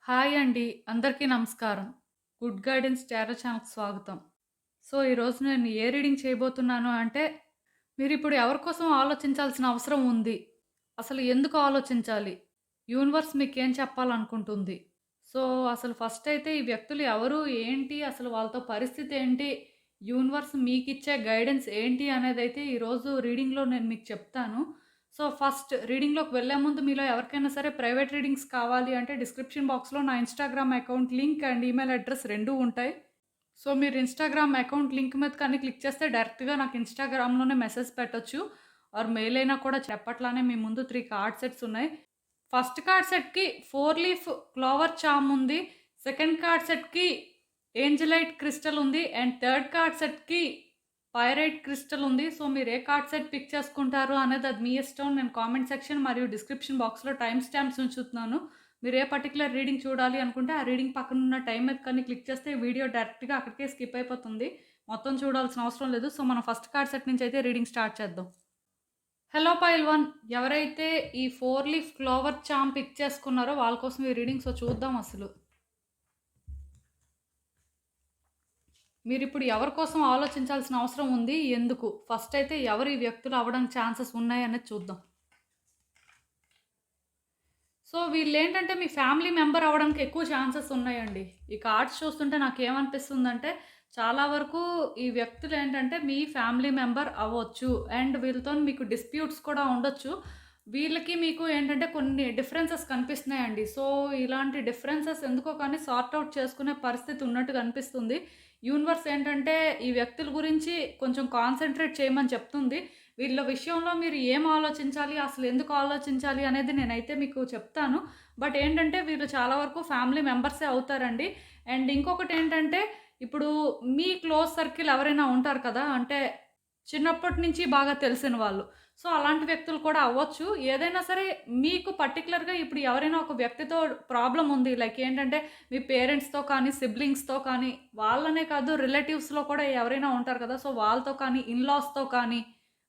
Hi అండి. అందరికీ నమస్కారం. గుడ్ గైడెన్స్ టారో ఛానల్‌కి స్వాగతం. ఈరోజు నేను ఏ రీడింగ్ చేయబోతున్నాను అంటే, మీరిప్పుడు ఎవరి కోసం ఆలోచించాల్సిన అవసరం ఉంది? అసలు ఎందుకు ఆలోచించాలి? యూనివర్స్ మీకేం చెప్పాలనుకుంటుంది? సో, అసలు ఫస్ట్ అయితే ఈ వ్యక్తులు ఎవరు? ఏంటి? అసలు వాళ్ళతో పరిస్థితి ఏంటి? యూనివర్స్ మీకిచ్చే గైడెన్స్ ఏంటి? అనేదైతే ఈరోజు రీడింగ్‌లో నేను మీకు చెప్తాను. ఫస్ట్ రీడింగ్‌లోకి వెళ్ళే ముందు మీలో ఎవరికైనా సరే ప్రైవేట్ రీడింగ్స్ కావాలి అంటే డిస్క్రిప్షన్ బాక్స్‌లో నా Instagram account link and email address 2 ఉంటాయి. మీరు ఇన్‌స్టాగ్రామ్ అకౌంట్ లింక్ మీద కానీ క్లిక్ చేస్తే డైరెక్ట్‌గా నాకు ఇన్‌స్టాగ్రామ్‌లోనే మెసేజ్ పెట్టొచ్చు. ఆర్ మెయిల్ అయినా కూడా ఎప్పట్లానే మీ ముందు 3 కార్డ్ సెట్స్ ఉన్నాయి. ఫస్ట్ కార్డ్ సెట్‌కి 4 లీఫ్ క్లోవర్ చార్మ్ ఉంది. సెకండ్ కార్డ్ సెట్‌కి ఏంజెలైట్ క్రిస్టల్ ఉంది. అండ్ థర్డ్ కార్డ్ సెట్‌కి పైరైట్ క్రిస్టల్ ఉంది. మీరు ఏ కార్డ్ సెట్ పిక్ చేసుకుంటారు అనేది అది మీ ఇష్టం. నేను కామెంట్ సెక్షన్ మరియు డిస్క్రిప్షన్ బాక్స్‌లో టైమ్ స్టాంప్స్ ఉంచుతున్నాను. మీరు ఏ పర్టిక్యులర్ రీడింగ్ చూడాలి అనుకుంటే ఆ రీడింగ్ పక్కన ఉన్న టైం మీద కానీ క్లిక్ చేస్తే వీడియో డైరెక్ట్‌గా అక్కడికే స్కిప్ అయిపోతుంది. మొత్తం చూడాల్సిన అవసరం లేదు. మనం ఫస్ట్ కార్డ్ సెట్ నుంచి అయితే రీడింగ్ స్టార్ట్ చేద్దాం. హలో పైల్ 1 ఎవరైతే ఈ 4 లీఫ్ క్లోవర్ చార్మ్ పిక్ చేసుకున్నారో వాళ్ళ కోసం ఈ రీడింగ్ చూద్దాం అసలు. మీరిప్పుడు ఎవరి కోసం ఆలోచించాల్సిన అవసరం ఉంది? ఎందుకు? ఫస్ట్ అయితే ఎవరు ఈ వ్యక్తులు అవ్వడానికి ఛాన్సెస్ ఉన్నాయనేది చూద్దాం. వీళ్ళేంటంటే మీ ఫ్యామిలీ మెంబర్ అవ్వడానికి ఎక్కువ ఛాన్సెస్ ఉన్నాయండి. ఈ కార్డ్స్ చూస్తుంటే నాకేమనిపిస్తుందంటే చాలా వరకు ఈ వ్యక్తులు ఏంటంటే మీ ఫ్యామిలీ మెంబర్ అవ్వచ్చు. అండ్ వీళ్ళతోని మీకు డిస్ప్యూట్స్ కూడా ఉండొచ్చు. వీళ్ళకి మీకు ఏంటంటే కొన్ని డిఫరెన్సెస్ కనిపిస్తున్నాయండి. ఇలాంటి డిఫరెన్సెస్ ఎందుకో కానీ సార్ట్ ఔట్ చేసుకునే పరిస్థితి ఉన్నట్టుగా అనిపిస్తుంది. యూనివర్స్ ఏంటంటే ఈ వ్యక్తుల గురించి కొంచెం కాన్సంట్రేట్ చేయమని చెప్తుంది. వీళ్ళ విషయంలో మీరు ఏం ఆలోచించాలి, అసలు ఎందుకు ఆలోచించాలి అనేది నేనైతే మీకు చెప్తాను. బట్ ఏంటంటే వీళ్ళు చాలా వరకు ఫ్యామిలీ మెంబర్సే అవుతారండి. అండ్ ఇంకొకటేంటంటే ఇప్పుడు మీ క్లోజ్ సర్కిల్ ఎవరైనా ఉంటారు కదా! అంటే చిన్నప్పటి నుంచి బాగా తెలిసిన వాళ్ళు. అలాంటి వ్యక్తులు కూడా అవ్వచ్చు. ఏదైనా సరే మీకు పర్టిక్యులర్‌గా ఇప్పుడు ఎవరైనా ఒక వ్యక్తితో ప్రాబ్లమ్ ఉంది. లైక్ ఏంటంటే మీ పేరెంట్స్‌తో కానీ, సిబ్లింగ్స్‌తో కానీ, వాళ్ళనే కాదు రిలేటివ్స్‌లో కూడా ఎవరైనా ఉంటారు కదా! వాళ్ళతో కానీ, ఇన్‌లాస్‌తో కానీ,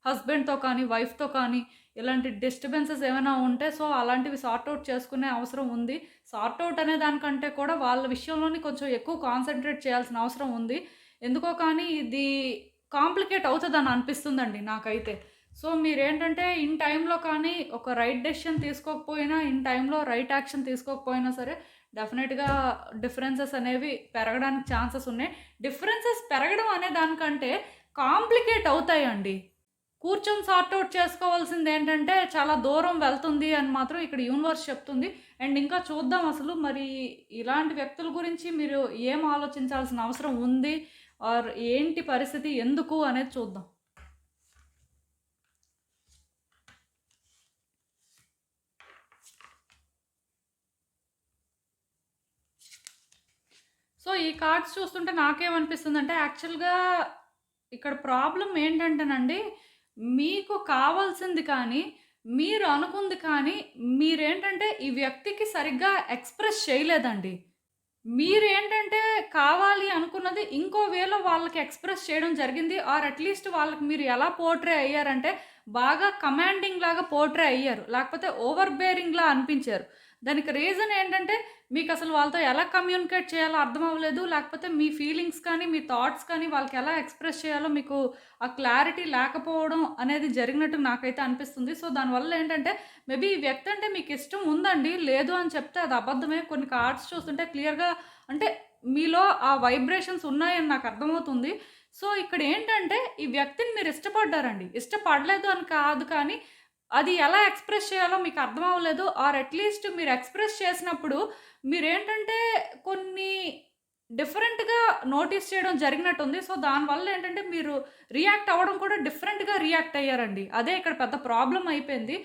హస్బెండ్‌తో కానీ, వైఫ్‌తో కానీ ఇలాంటి డిస్టర్బెన్సెస్ ఏమైనా ఉంటే అలాంటివి సార్ట్ ఔట్ చేసుకునే అవసరం ఉంది. సార్ట్ ఔట్ అనే దానికంటే కూడా వాళ్ళ విషయంలోనే కొంచెం ఎక్కువ కాన్సంట్రేట్ చేయాల్సిన అవసరం ఉంది. ఎందుకో కానీ ఇది కాంప్లికేట్ అవుతదని అనిపిస్తుందండి నాకైతే. మీరేంటంటే ఇన్ టైమ్‌లో కానీ ఒక రైట్ డెసిషన్ తీసుకోకపోయినా, ఇన్ టైమ్‌లో రైట్ యాక్షన్ తీసుకోకపోయినా సరే డెఫినెట్‌గా డిఫరెన్సెస్ అనేవి పెరగడానికి ఛాన్సెస్ ఉన్నాయి. డిఫరెన్సెస్ పెరగడం అనే దానికంటే కాంప్లికేట్ అవుతాయండి. కూర్చొని సార్ట్ ఔట్ చేసుకోవాల్సిందేంటంటే చాలా దూరం వెళ్తుంది అని మాత్రం ఇక్కడ యూనివర్స్ చెప్తుంది. అండ్ ఇంకా చూద్దాం అసలు మరి ఇలాంటి వ్యక్తుల గురించి మీరు ఏం ఆలోచించాల్సిన అవసరం ఉంది? ఆర్ ఏంటి పరిస్థితి? ఎందుకు? అనేది చూద్దాం. ఈ కార్డ్స్ చూస్తుంటే నాకేమనిపిస్తుందంటే యాక్చువల్‌గా ఇక్కడ ప్రాబ్లమ్ ఏంటంటేనండి, మీకు కావాల్సింది కానీ, మీరు అనుకుంది కానీ, మీరేంటంటే ఈ వ్యక్తికి సరిగ్గా ఎక్స్‌ప్రెస్ చేయలేదండి. మీరేంటంటే కావాలి అనుకున్నది ఇంకో వేలో వాళ్ళకి ఎక్స్‌ప్రెస్ చేయడం జరిగింది. ఆర్ అట్‌లీస్ట్ వాళ్ళకి మీరు ఎలా పోర్ట్రే అయ్యారంటే, బాగా కమాండింగ్ లాగా పోర్ట్రే అయ్యారు. లేకపోతే ఓవర్ బేరింగ్‌లా అనిపించారు. దానికి రీజన్ ఏంటంటే, మీకసలు వాళ్ళతో ఎలా కమ్యూనికేట్ చేయాలో అర్థం అవ్వలేదు. లేకపోతే మీ ఫీలింగ్స్ కానీ, మీ థాట్స్ కానీ వాళ్ళకి ఎలా ఎక్స్‌ప్రెస్ చేయాలో మీకు ఆ క్లారిటీ లేకపోవడం అనేది జరిగినట్టు నాకైతే అనిపిస్తుంది. దానివల్ల ఏంటంటే, మేబీ ఈ వ్యక్తి అంటే మీకిష్టం ఉందండి. లేదు అని చెప్తే అది అబద్ధమే. కొన్ని కార్డ్స్ చూస్తుంటే క్లియర్‌గా అంటే మీలో ఆ వైబ్రేషన్స్ ఉన్నాయని నాకు అర్థమవుతుంది. ఇక్కడేంటంటే ఈ వ్యక్తిని మీరు ఇష్టపడ్డారండి. ఇష్టపడలేదు అని కాదు కానీ అది ఎలా ఎక్స్‌ప్రెస్ చేయాలో మీకు అర్థం అవ్వలేదు. ఆర్ అట్‌లీస్ట్ మీరు ఎక్స్‌ప్రెస్ చేసినప్పుడు మీరేంటంటే కొన్ని డిఫరెంట్‌గా నోటీస్ చేయడం జరిగినట్టుంది. దానివల్ల ఏంటంటే మీరు రియాక్ట్ అవ్వడం కూడా డిఫరెంట్‌గా రియాక్ట్ అయ్యారండి. అదే ఇక్కడ పెద్ద ప్రాబ్లమ్ అయిపోయింది.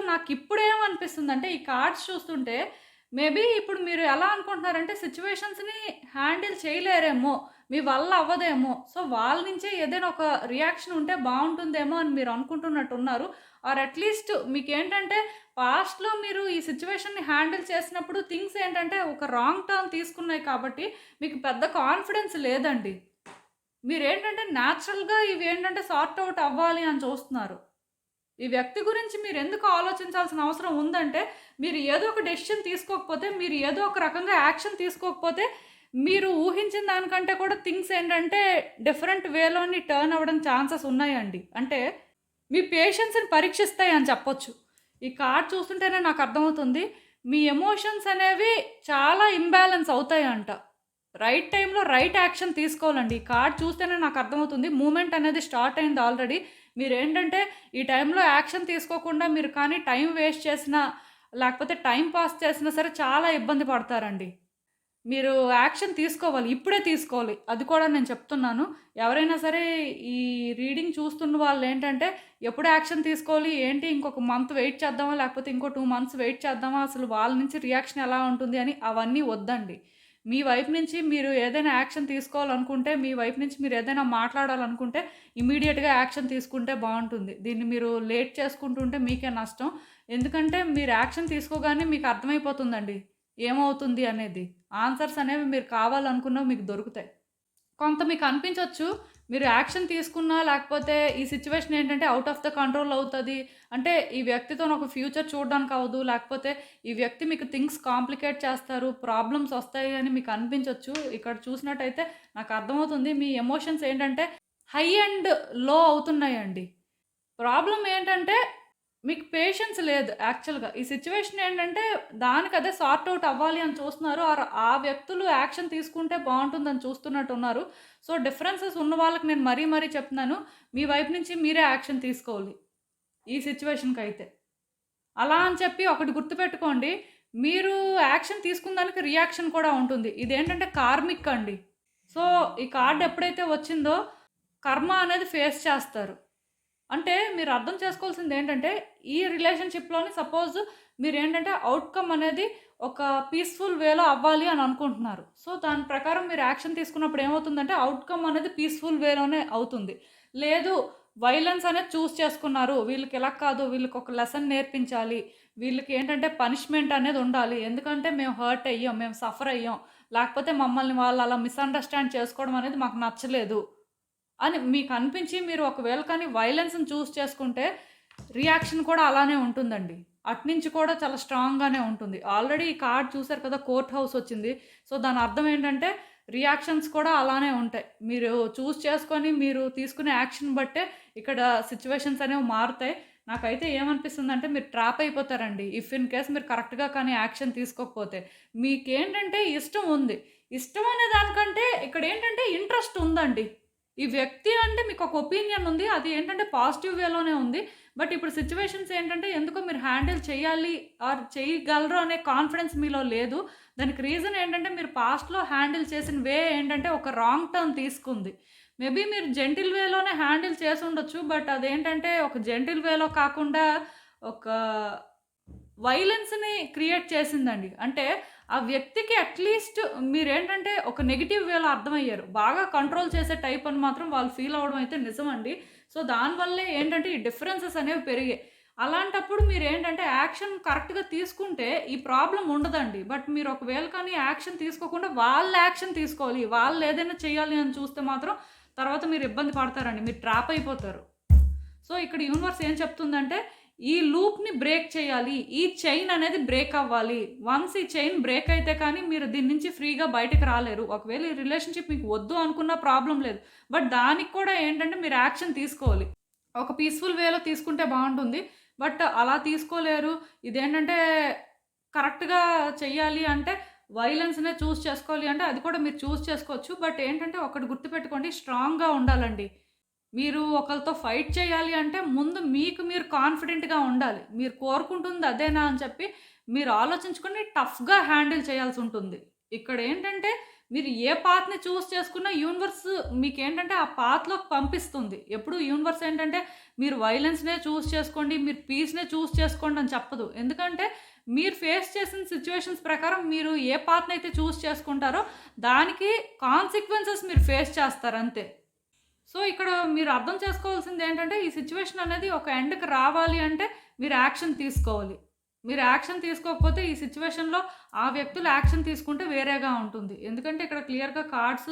నాకిప్పుడేమనిపిస్తుందంటే ఈ కార్డ్స్ చూస్తుంటే మేబీ ఇప్పుడు మీరు ఎలా అనుకుంటున్నారంటే సిట్యుయేషన్స్‌ని హ్యాండిల్ చేయలేరేమో, మీ వల్ల అవ్వదేమో. వాళ్ళ నుంచే ఏదైనా ఒక రియాక్షన్ ఉంటే బావుంటుందేమో అని మీరు అనుకుంటున్నట్టున్నారు. ఆర్ అట్‌లీస్ట్ మీకేంటంటే పాస్ట్‌లో మీరు ఈ సిట్యుయేషన్‌ని హ్యాండిల్ చేసినప్పుడు థింగ్స్ ఏంటంటే ఒక రాంగ్ టర్న్ తీసుకున్నాయి కాబట్టి మీకు పెద్ద కాన్ఫిడెన్స్ లేదండి. మీరేంటంటే న్యాచురల్‌గా ఇవేంటంటే సార్ట్ ఔట్ అవ్వాలి అని చూస్తున్నారు. ఈ వ్యక్తి గురించి మీరెందుకు ఆలోచించాల్సిన అవసరం ఉందంటే, మీరు ఏదో ఒక డెసిషన్ తీసుకోకపోతే, మీరు ఏదో ఒక రకంగా యాక్షన్ తీసుకోకపోతే, మీరు ఊహించిన దానికంటే కూడా థింగ్స్ ఏంటంటే, డిఫరెంట్ వేలోని టర్న్ అవ్వడం ఛాన్సెస్ ఉన్నాయండి. అంటే, మీ పేషెన్స్‌ని పరీక్షిస్తాయి అని చెప్పొచ్చు. ఈ కార్డ్ చూస్తుంటేనే నాకు అర్థమవుతుంది. మీ ఎమోషన్స్ అనేవి చాలా ఇంబాలెన్స్ అవుతాయంట. రైట్ టైంలో రైట్ యాక్షన్ తీసుకోవాలండి. ఈ కార్డ్ చూస్తేనే నాకు అర్థమవుతుంది. మూవ్‌మెంట్ అనేది స్టార్ట్ అయింది ఆల్రెడీ. మీరేంటంటే ఈ టైంలో యాక్షన్ తీసుకోకుండా మీరు కానీ టైం వేస్ట్ చేసినా, లేకపోతే టైం పాస్ చేసినా సరే చాలా ఇబ్బంది పడతారండి. మీరు యాక్షన్ తీసుకోవాలి. ఇప్పుడే తీసుకోవాలి. అది కూడా నేను చెప్తున్నాను. ఎవరైనా సరే ఈ రీడింగ్ చూస్తున్న వాళ్ళేంటంటే ఎప్పుడు యాక్షన్ తీసుకోవాలి, ఏంటి ఇంకొక మంత్ వెయిట్ చేద్దామా, లేకపోతే ఇంకో 2 మంత్స్ వెయిట్ చేద్దామా, అసలు వాళ్ళ నుంచి రియాక్షన్ ఎలా ఉంటుంది అని అవన్నీ వద్దండి. మీ వైపు నుంచి మీరు ఏదైనా యాక్షన్ తీసుకోవాలనుకుంటే, మీ వైపు నుంచి మీరు ఏదైనా మాట్లాడాలనుకుంటే ఇమ్మీడియేట్‌గా యాక్షన్ తీసుకుంటే బావుంటుంది. దీన్ని మీరు లేట్ చేసుకుంటుంటే మీకే నష్టం. ఎందుకంటే మీరు యాక్షన్ తీసుకోగానే మీకు అర్థమైపోతుందండి ఏమవుతుంది అనేది. ఆన్సర్స్ అనేవి మీరు కావాలనుకున్నవి మీకు దొరుకుతాయి. కొంత మీకు అనిపించొచ్చు, మీరు యాక్షన్ తీసుకున్నా లేకపోతే ఈ సిట్యుయేషన్ ఏంటంటే ఔట్ ఆఫ్ ద కంట్రోల్ అవుతది. అంటే ఈ వ్యక్తితోని ఒక ఫ్యూచర్ చూడడానికి అవ్వదు. లేకపోతే ఈ వ్యక్తి మీకు థింగ్స్ కాంప్లికేట్ చేస్తారు. ప్రాబ్లమ్స్ వస్తాయి అని మీకు అనిపించొచ్చు. ఇక్కడ చూసినట్టయితే నాకు అర్థమవుతుంది మీ ఎమోషన్స్ ఏంటంటే హై అండ్ లో అవుతున్నాయండి. ప్రాబ్లమ్ ఏంటంటే మీకు పేషెన్స్ లేదు యాక్చువల్‌గా. ఈ సిట్యుయేషన్ ఏంటంటే దానికదే సార్ట్ ఔట్ అవ్వాలి అని చూస్తున్నారు. ఆ వ్యక్తులు యాక్షన్ తీసుకుంటే బావుంటుందని చూస్తున్నట్టున్నారు. సో, డిఫరెన్సెస్ ఉన్న వాళ్ళకి నేను మరీ మరీ చెప్తున్నాను. మీ వైపు నుంచి మీరే యాక్షన్ తీసుకోవాలి. ఈ సిట్యుయేషన్‌కైతే. అలా అని చెప్పి ఒకటి గుర్తుపెట్టుకోండి. మీరు యాక్షన్ తీసుకున్న దానికి రియాక్షన్ కూడా ఉంటుంది. ఇదేంటంటే కార్మిక్ అండి. సో, ఈ కార్డ్ ఎప్పుడైతే వచ్చిందో కర్మ అనేది ఫేస్ చేస్తారు. అంటే మీరు అర్థం చేసుకోవాల్సింది ఏంటంటే, ఈ రిలేషన్‌షిప్‌లోని సపోజ్ మీరేంటంటే ఔట్‌కమ్ అనేది ఒక పీస్‌ఫుల్ వేలో అవ్వాలి అని అనుకుంటున్నారు. సో, దాని ప్రకారం మీరు యాక్షన్ తీసుకున్నప్పుడు ఏమవుతుందంటే, ఔట్‌కమ్ అనేది పీస్‌ఫుల్ వేలోనే అవుతుంది. లేదు వైలెన్స్ అనేది చూజ్ చేసుకున్నారు. వీళ్ళకి ఇలా కాదు, వీళ్ళకి ఒక లెసన్ నేర్పించాలి. వీళ్ళకి ఏంటంటే పనిష్మెంట్ అనేది ఉండాలి. ఎందుకంటే మేము హర్ట్ అయ్యాం, మేము సఫర్ అయ్యాం. లేకపోతే మమ్మల్ని వాళ్ళు అలా మిస్‌అండర్‌స్టాండ్ చేసుకోవడం అనేది మాకు నచ్చలేదు అని మీకు అనిపించి మీరు ఒకవేళ కానీ వైలెన్స్‌ని చూజ్ చేసుకుంటే రియాక్షన్ కూడా అలానే ఉంటుందండి. అటునుంచి కూడా చాలా స్ట్రాంగ్‌గానే ఉంటుంది. ఆల్రెడీ ఈ కార్డ్ చూసారు కదా! కోర్ట్ హౌస్ వచ్చింది. సో, దాని అర్థం ఏంటంటే రియాక్షన్స్ కూడా అలానే ఉంటాయి. మీరు చూజ్ చేసుకొని మీరు తీసుకునే యాక్షన్ బట్టే ఇక్కడ సిట్యుయేషన్స్ అనేవి మారుతాయి. నాకైతే ఏమనిపిస్తుందంటే మీరు ట్రాప్ అయిపోతారండి. ఇఫ్ ఇన్ కేస్ మీరు కరెక్ట్‌గా కానీ యాక్షన్ తీసుకోకపోతే. మీకేంటంటే ఇష్టం ఉంది. ఇష్టం అనే దానికంటే ఇక్కడ ఏంటంటే ఇంట్రెస్ట్ ఉందండి. ఈ వ్యక్తి అంటే మీకొక ఒపీనియన్ ఉంది. అది ఏంటంటే పాజిటివ్ వేలోనే ఉంది. బట్ ఇప్పుడు సిట్యుయేషన్స్ ఏంటంటే ఎందుకో మీరు హ్యాండిల్ చేయాలి ఆర్ చేయగలరు అనే కాన్ఫిడెన్స్ మీలో లేదు. దానికి రీజన్ ఏంటంటే మీరు పాస్ట్‌లో హ్యాండిల్ చేసిన వే ఏంటంటే ఒక రాంగ్ టర్న్ తీసుకుంది. మేబీ మీరు జెంటిల్ వేలోనే హ్యాండిల్ చేసుండొచ్చు. బట్ అదేంటంటే ఒక జెంటిల్ వేలో కాకుండా ఒక వైలెన్స్‌ని క్రియేట్ చేసిందండి. అంటే ఆ వ్యక్తికి అట్‌లీస్ట్ మీరేంటంటే ఒక నెగెటివ్ వేలో అర్థమయ్యారు. బాగా కంట్రోల్ చేసే టైప్ అని మాత్రం వాళ్ళు ఫీల్ అవ్వడం అయితే నిజమండి. సో, దానివల్లే ఏంటంటే ఈ డిఫరెన్సెస్ అనేవి పెరిగాయి. అలాంటప్పుడు మీరేంటంటే యాక్షన్ కరెక్ట్‌గా తీసుకుంటే ఈ ప్రాబ్లమ్ ఉండదండి. బట్ మీరు ఒకవేళ కానీ యాక్షన్ తీసుకోకుండా వాళ్ళు యాక్షన్ తీసుకోవాలి. వాళ్ళు ఏదైనా చేయాలి అని చూస్తే మాత్రం తర్వాత మీరు ఇబ్బంది పడతారండి. మీరు ట్రాప్ అయిపోతారు. సో, ఇక్కడ యూనివర్స్ ఏం చెప్తుందంటే ఈ లూప్‌ని బ్రేక్ చేయాలి. ఈ చైన్ అనేది బ్రేక్ అవ్వాలి. వన్స్ ఈ చైన్ బ్రేక్ అయితే కానీ మీరు దీని నుంచి ఫ్రీగా బయటకి రాలేరు. ఒకవేళ ఈ రిలేషన్‌షిప్ మీకు వద్దు అనుకున్నా ప్రాబ్లమ్ లేదు. బట్ దానికి కూడా ఏంటంటే మీరు యాక్షన్ తీసుకోవాలి. ఒక పీస్‌ఫుల్ వేలో తీసుకుంటే బావుంటుంది. బట్ అలా తీసుకోలేరు. ఇదేంటంటే కరెక్ట్‌గా చెయ్యాలి అంటే వైలెన్స్‌నే చూజ్ చేసుకోవాలి అంటే అది కూడా మీరు చూజ్ చేసుకోవచ్చు. బట్ ఏంటంటే ఒకటి గుర్తుపెట్టుకోండి స్ట్రాంగ్‌గా ఉండాలండి. మీరు ఒకళ్ళతో ఫైట్ చేయాలి అంటే ముందు మీకు మీరు కాన్ఫిడెంట్‌గా ఉండాలి. మీరు కోరుకుంటుంది అదేనా అని చెప్పి మీరు ఆలోచించుకొని టఫ్‌గా హ్యాండిల్ చేయాల్సుంటుంది. ఇక్కడేంటంటే మీరు ఏ పాత్‌ని చూజ్ చేసుకున్నా యూనివర్స్ మీకేంటంటే ఆ పాత్‌లోకి పంపిస్తుంది. ఎప్పుడు యూనివర్స్ ఏంటంటే మీరు వైలెన్స్‌నే చూజ్ చేసుకోండి, మీరు పీస్‌నే చూజ్ చేసుకోండి అని చెప్పదు. ఎందుకంటే మీరు ఫేస్ చేసిన సిట్యుయేషన్స్ ప్రకారం మీరు ఏ పాత్‌నైతే చూజ్ చేసుకుంటారో దానికి కాన్సిక్వెన్సెస్ మీరు ఫేస్ చేస్తారు అంతే. సో, ఇక్కడ మీరు అర్థం చేసుకోవాల్సింది ఏంటంటే, ఈ సిట్యుయేషన్ అనేది ఒక ఎండ్‌కి రావాలి అంటే, మీరు యాక్షన్ తీసుకోవాలి. మీరు యాక్షన్ తీసుకోకపోతే, ఈ సిట్యుయేషన్‌లో ఆ వ్యక్తులు యాక్షన్ తీసుకుంటే వేరేగా ఉంటుంది. ఎందుకంటే, ఇక్కడ క్లియర్‌గా కార్డ్స్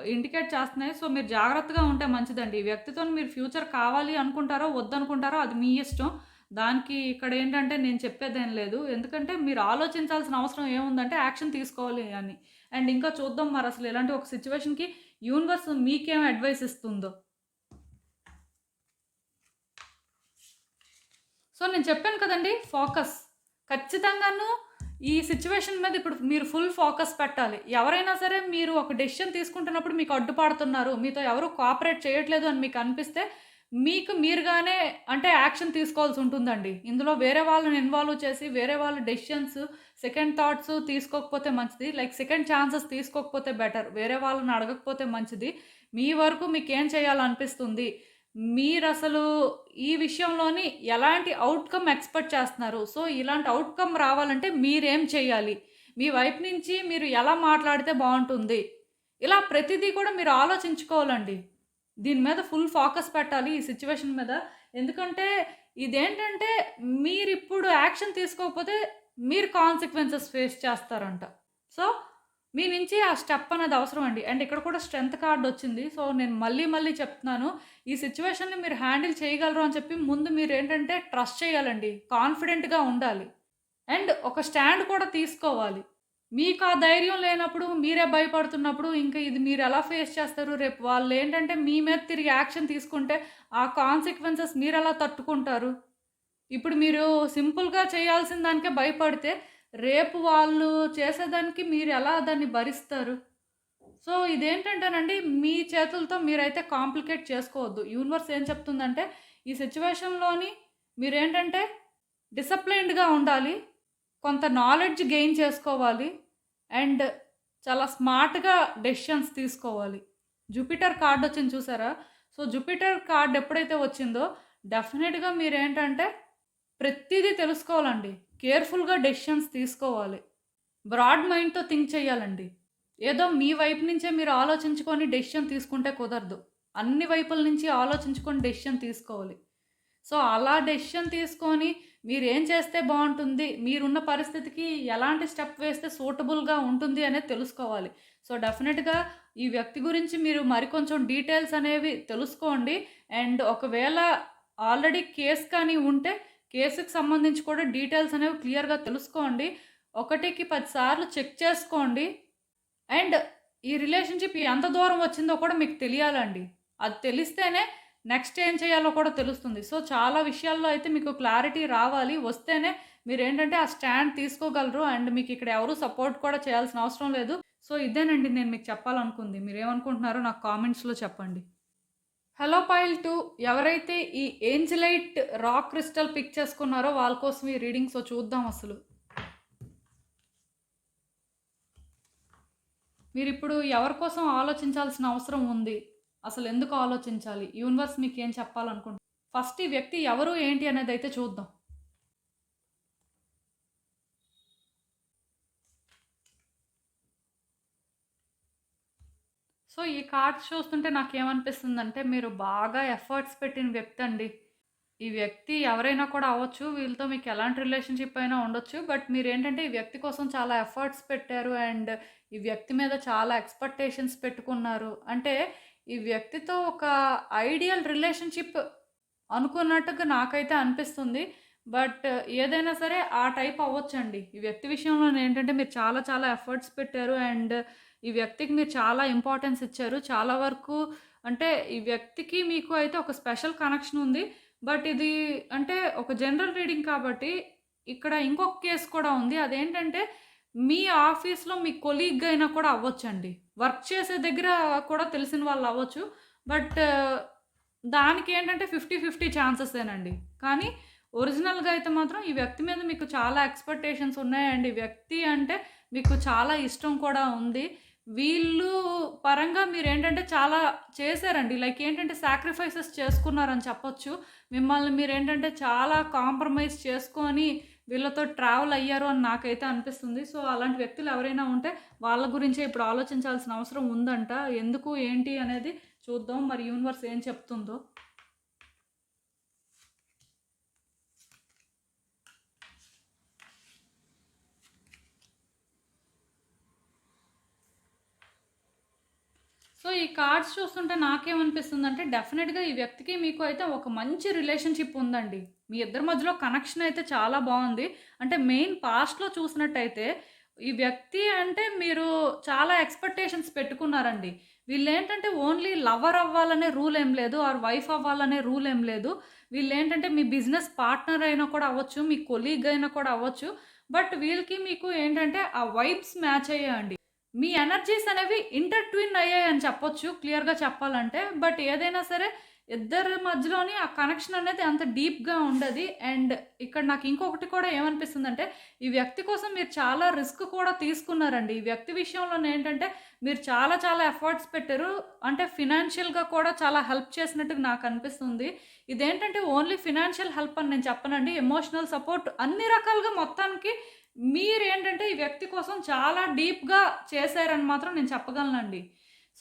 ఇండికేట్ చేస్తున్నాయి. సో, మీరు జాగ్రత్తగా ఉంటే మంచిదండి. ఈ వ్యక్తితోని మీరు ఫ్యూచర్ కావాలి అనుకుంటారో, వద్దనుకుంటారో అది మీ ఇష్టం. దానికి ఇక్కడేంటంటే నేను చెప్పేదేం లేదు. ఎందుకంటే మీరు ఆలోచించాల్సిన అవసరం ఏముందంటే యాక్షన్ తీసుకోవాలి అని. అండ్ ఇంకా చూద్దాం మరసలు ఇలాంటి ఒక సిట్యుయేషన్‌కి యూనివర్స్ మీకేం అడ్వైస్ ఇస్తుందో. సో, నేను చెప్పాను కదండీ! ఫోకస్. ఖచ్చితంగాను ఈ సిట్యుయేషన్ మీద ఇప్పుడు మీరు ఫుల్ ఫోకస్ పెట్టాలి. ఎవరైనా సరే మీరు ఒక డెసిషన్ తీసుకుంటున్నప్పుడు మీకు అడ్డుపడుతున్నారు, మీతో ఎవరు కోఆపరేట్ చేయట్లేదు అని మీకు అనిపిస్తే, మీకు మీరుగానే అంటే యాక్షన్ తీసుకోవాల్సి ఉంటుందండి. ఇందులో వేరే వాళ్ళని ఇన్వాల్వ్ చేసి, వేరే వాళ్ళ డెసిషన్స్, సెకండ్ థాట్స్ తీసుకోకపోతే మంచిది. లైక్ సెకండ్ ఛాన్సెస్ తీసుకోకపోతే బెటర్. వేరే వాళ్ళని అడగకపోతే మంచిది. మీ వరకు మీకేం చేయాలనిపిస్తుంది? మీరసలు ఈ విషయంలోని ఎలాంటి ఔట్‌కమ్ ఎక్స్‌పెక్ట్ చేస్తున్నారు? సో, ఇలాంటి ఔట్‌కమ్ రావాలంటే మీరేం చేయాలి? మీ వైపు నుంచి మీరు ఎలా మాట్లాడితే బావుంటుంది? ఇలా ప్రతిదీ కూడా మీరు ఆలోచించుకోవాలండి. దీని మీద ఫుల్ ఫోకస్ పెట్టాలి ఈ సిట్యుయేషన్ మీద. ఎందుకంటే ఇదేంటంటే మీరిప్పుడు యాక్షన్ తీసుకోకపోతే మీరు కాన్సిక్వెన్సెస్ ఫేస్ చేస్తారంట. సో, మీ నుంచి ఆ స్టెప్ అనేది అవసరం అండి. అండ్ ఇక్కడ కూడా స్ట్రెంత్ కార్డ్ వచ్చింది. సో, నేను మళ్ళీ మళ్ళీ చెప్తున్నాను. ఈ సిట్యుయేషన్‌ని మీరు హ్యాండిల్ చేయగలరు అని చెప్పి ముందు మీరేంటంటే ట్రస్ట్ చేయాలండి. కాన్ఫిడెంట్‌గా ఉండాలి. అండ్ ఒక స్టాండ్ కూడా తీసుకోవాలి. మీకు ఆ ధైర్యం లేనప్పుడు, మీరే భయపడుతున్నప్పుడు ఇంక ఇది మీరెలా ఫేస్ చేస్తారు? రేపు వాళ్ళేంటంటే మీ మీద తిరిగి యాక్షన్ తీసుకుంటే ఆ కాన్సిక్వెన్సెస్ మీరెలా తట్టుకుంటారు? ఇప్పుడు మీరు సింపుల్‌గా చేయాల్సిన దానికే భయపడితే, రేపు వాళ్ళు చేసేదానికి మీరెలా దాన్ని భరిస్తారు? సో, ఇదేంటంటేనండి మీ చేతులతో మీరైతే కాంప్లికేట్ చేసుకోవద్దు. యూనివర్స్ ఏం చెప్తుందంటే, ఈ సిట్యుయేషన్‌లోని మీరేంటంటే డిసిప్లైన్డ్‌గా ఉండాలి. కొంత నాలెడ్జ్ గెయిన్ చేసుకోవాలి. అండ్ చాలా స్మార్ట్‌గా డెసిషన్స్ తీసుకోవాలి. జూపిటర్ కార్డొచ్చింది చూసారా? సో, జూపిటర్ కార్డ్ ఎప్పుడైతే వచ్చిందో డెఫినిట్‌గా మీరేంటంటే ప్రతీదీ తెలుసుకోవాలండి. కేర్‌ఫుల్‌గా డెసిషన్స్ తీసుకోవాలి. బ్రాడ్ మైండ్‌తో థింక్ చేయాలండి. ఏదో మీ వైపు నుంచే మీరు ఆలోచించుకొని డెసిషన్ తీసుకుంటే కుదరదు. అన్ని వైపుల నుంచి ఆలోచించుకొని డెసిషన్ తీసుకోవాలి. సో, అలా డెసిషన్ తీసుకొని మీరేం చేస్తే బావుంటుంది, మీరున్న పరిస్థితికి ఎలాంటి స్టెప్ వేస్తే సూటబుల్‌గా ఉంటుంది అనేది తెలుసుకోవాలి. సో, డెఫినిట్‌గా ఈ వ్యక్తి గురించి మీరు మరికొంచెం డీటెయిల్స్ అనేవి తెలుసుకోండి. అండ్ ఒకవేళ ఆల్రెడీ కేస్ కానీ ఉంటే, కేస్‌కి సంబంధించి కూడా డీటెయిల్స్ అనేవి క్లియర్‌గా తెలుసుకోండి. ఒకటికి 10 సార్లు చెక్ చేసుకోండి. అండ్ ఈ రిలేషన్‌షిప్ ఎంత దూరం వచ్చిందో కూడా మీకు తెలియాలండి. అది తెలిస్తేనే నెక్స్ట్ ఏం చేయాలో కూడా తెలుస్తుంది. సో, చాలా విషయాల్లో అయితే మీకు క్లారిటీ రావాలి. వస్తేనే మీరేంటంటే ఆ స్టాండ్ తీసుకోగలరు. అండ్ మీకిక్కడ ఎవరు సపోర్ట్ కూడా చేయాల్సిన అవసరం లేదు. సో, ఇదేనండి నేను మీకు చెప్పాలనుకుంది. మీరేమనుకుంటున్నారో నాకు కామెంట్స్‌లో చెప్పండి. హలో పైల్ 2 ఎవరైతే ఈ ఏంజెలైట్ రాక్ క్రిస్టల్ పిక్ చేసుకున్నారో వాళ్ళ కోసం ఈ రీడింగ్. సో, చూద్దాం అసలు. మీరిప్పుడు ఎవరి కోసం ఆలోచించాల్సిన అవసరం ఉంది? అసలెందుకు ఆలోచించాలి? యూనివర్స్ మీకేం ఫస్ట్ ఈ వ్యక్తి ఎవరు, ఏంటి అనేదైతే చూద్దాం. సో, ఈ కార్డ్స్ చూస్తుంటే నాకేమనిపిస్తుందంటే, మీరు బాగా ఎఫర్ట్స్ పెట్టిన వ్యక్తండి. ఈ వ్యక్తి ఎవరైనా కూడా అవ్వచ్చు. వీళ్ళతో మీకు ఎలాంటి రిలేషన్‌షిప్ అయినా ఉండొచ్చు. బట్ మీరేంటంటే ఈ వ్యక్తి కోసం చాలా ఎఫర్ట్స్ పెట్టారు. అండ్ ఈ వ్యక్తి మీద చాలా ఎక్స్‌పెక్టేషన్స్ పెట్టుకున్నారు. అంటే ఈ వ్యక్తితో ఒక ఐడియల్ రిలేషన్‌షిప్ అనుకున్నట్టుగా నాకైతే అనిపిస్తుంది. బట్ ఏదైనా సరే ఆ టైప్ అవ్వొచ్చండి. ఈ వ్యక్తి విషయంలోనేంటంటే మీరు చాలా చాలా ఎఫర్ట్స్ పెట్టారు. అండ్ ఈ వ్యక్తికి మీరు చాలా ఇంపార్టెన్స్ ఇచ్చారు. చాలా వరకు అంటే ఈ వ్యక్తికి మీకు అయితే ఒక స్పెషల్ కనెక్షన్ ఉంది. బట్ ఇది అంటే ఒక జనరల్ రీడింగ్ కాబట్టి ఇక్కడ ఇంకొక కేస్ కూడా ఉంది. అదేంటంటే మీ ఆఫీస్‌లో మీ కొలీగ్ అయినా కూడా అవ్వొచ్చండి. వర్క్ చేసే దగ్గర కూడా తెలిసిన వాళ్ళు అవ్వచ్చు. బట్ దానికేంటంటే 50, 50 ఛాన్సెసేనండి. కానీ ఒరిజినల్‌గా అయితే మాత్రం ఈ వ్యక్తి మీద మీకు చాలా ఎక్స్‌పెక్టేషన్స్ ఉన్నాయండి. ఈ వ్యక్తి అంటే మీకు చాలా ఇష్టం కూడా ఉంది. వీళ్ళు పరంగా మీరేంటంటే చాలా చేశారండి. లైక్ ఏంటంటే సాక్రిఫైసెస్ చేసుకున్నారని చెప్పొచ్చు. మిమ్మల్ని మీరేంటంటే చాలా కాంప్రమైజ్ చేసుకొని వీళ్ళతో ట్రావెల్ అయ్యారు అని నాకైతే అనిపిస్తుంది. సో, అలాంటి వ్యక్తులు ఎవరైనా ఉంటే వాళ్ళ గురించే ఇప్పుడు ఆలోచించాల్సిన అవసరం ఉందంట. ఎందుకు, ఏంటి అనేది చూద్దాం. మరి యూనివర్స్ ఏం చెప్తుందో. సో, ఈ కార్డ్స్ చూస్తుంటే నాకేమనిపిస్తుందంటే డెఫినిట్‌గా ఈ వ్యక్తికి మీకు అయితే ఒక మంచి రిలేషన్‌షిప్ ఉందండి. మీ ఇద్దరి మధ్యలో కనెక్షన్ అయితే చాలా బావుంది. అంటే మెయిన్ పాస్ట్‌లో చూసినట్టయితే ఈ వ్యక్తి అంటే మీరు చాలా ఎక్స్‌పెక్టేషన్స్ పెట్టుకున్నారండి. వీళ్ళేంటంటే ఓన్లీ లవర్ అవ్వాలనే రూల్ ఏం లేదు. ఆర్ వైఫ్ అవ్వాలనే రూల్ ఏం లేదు. వీళ్ళేంటంటే మీ బిజినెస్ పార్ట్నర్ అయినా కూడా అవ్వచ్చు. మీ కొలీగ్ అయినా కూడా అవ్వచ్చు. బట్ వీళ్ళకి మీకు ఏంటంటే ఆ వైబ్స్ మ్యాచ్ అయ్యాయండి. మీ ఎనర్జీస్ అనేవి ఇంటర్‌ట్విన్ అయ్యాయని చెప్పొచ్చు క్లియర్‌గా చెప్పాలంటే. బట్ ఏదైనా సరే ఇద్దరి మధ్యలోని ఆ కనెక్షన్ అనేది అంత డీప్‌గా ఉండది. అండ్ ఇక్కడ నాకు ఇంకొకటి కూడా ఏమనిపిస్తుందంటే, ఈ వ్యక్తి కోసం మీరు చాలా రిస్క్ కూడా తీసుకున్నారండి. ఈ వ్యక్తి విషయంలోనేంటంటే మీరు చాలా చాలా ఎఫర్ట్స్ పెట్టారు. అంటే ఫినాన్షియల్‌గా కూడా చాలా హెల్ప్ చేసినట్టుగా నాకనిపిస్తుంది. ఇదేంటంటే ఓన్లీ ఫినాన్షియల్ హెల్ప్ అని నేను చెప్పనండి. ఎమోషనల్ సపోర్ట్ అన్ని రకాలుగా మొత్తానికి మీరేంటంటే ఈ వ్యక్తి కోసం చాలా డీప్‌గా చేశారని మాత్రం నేను చెప్పగలనండి.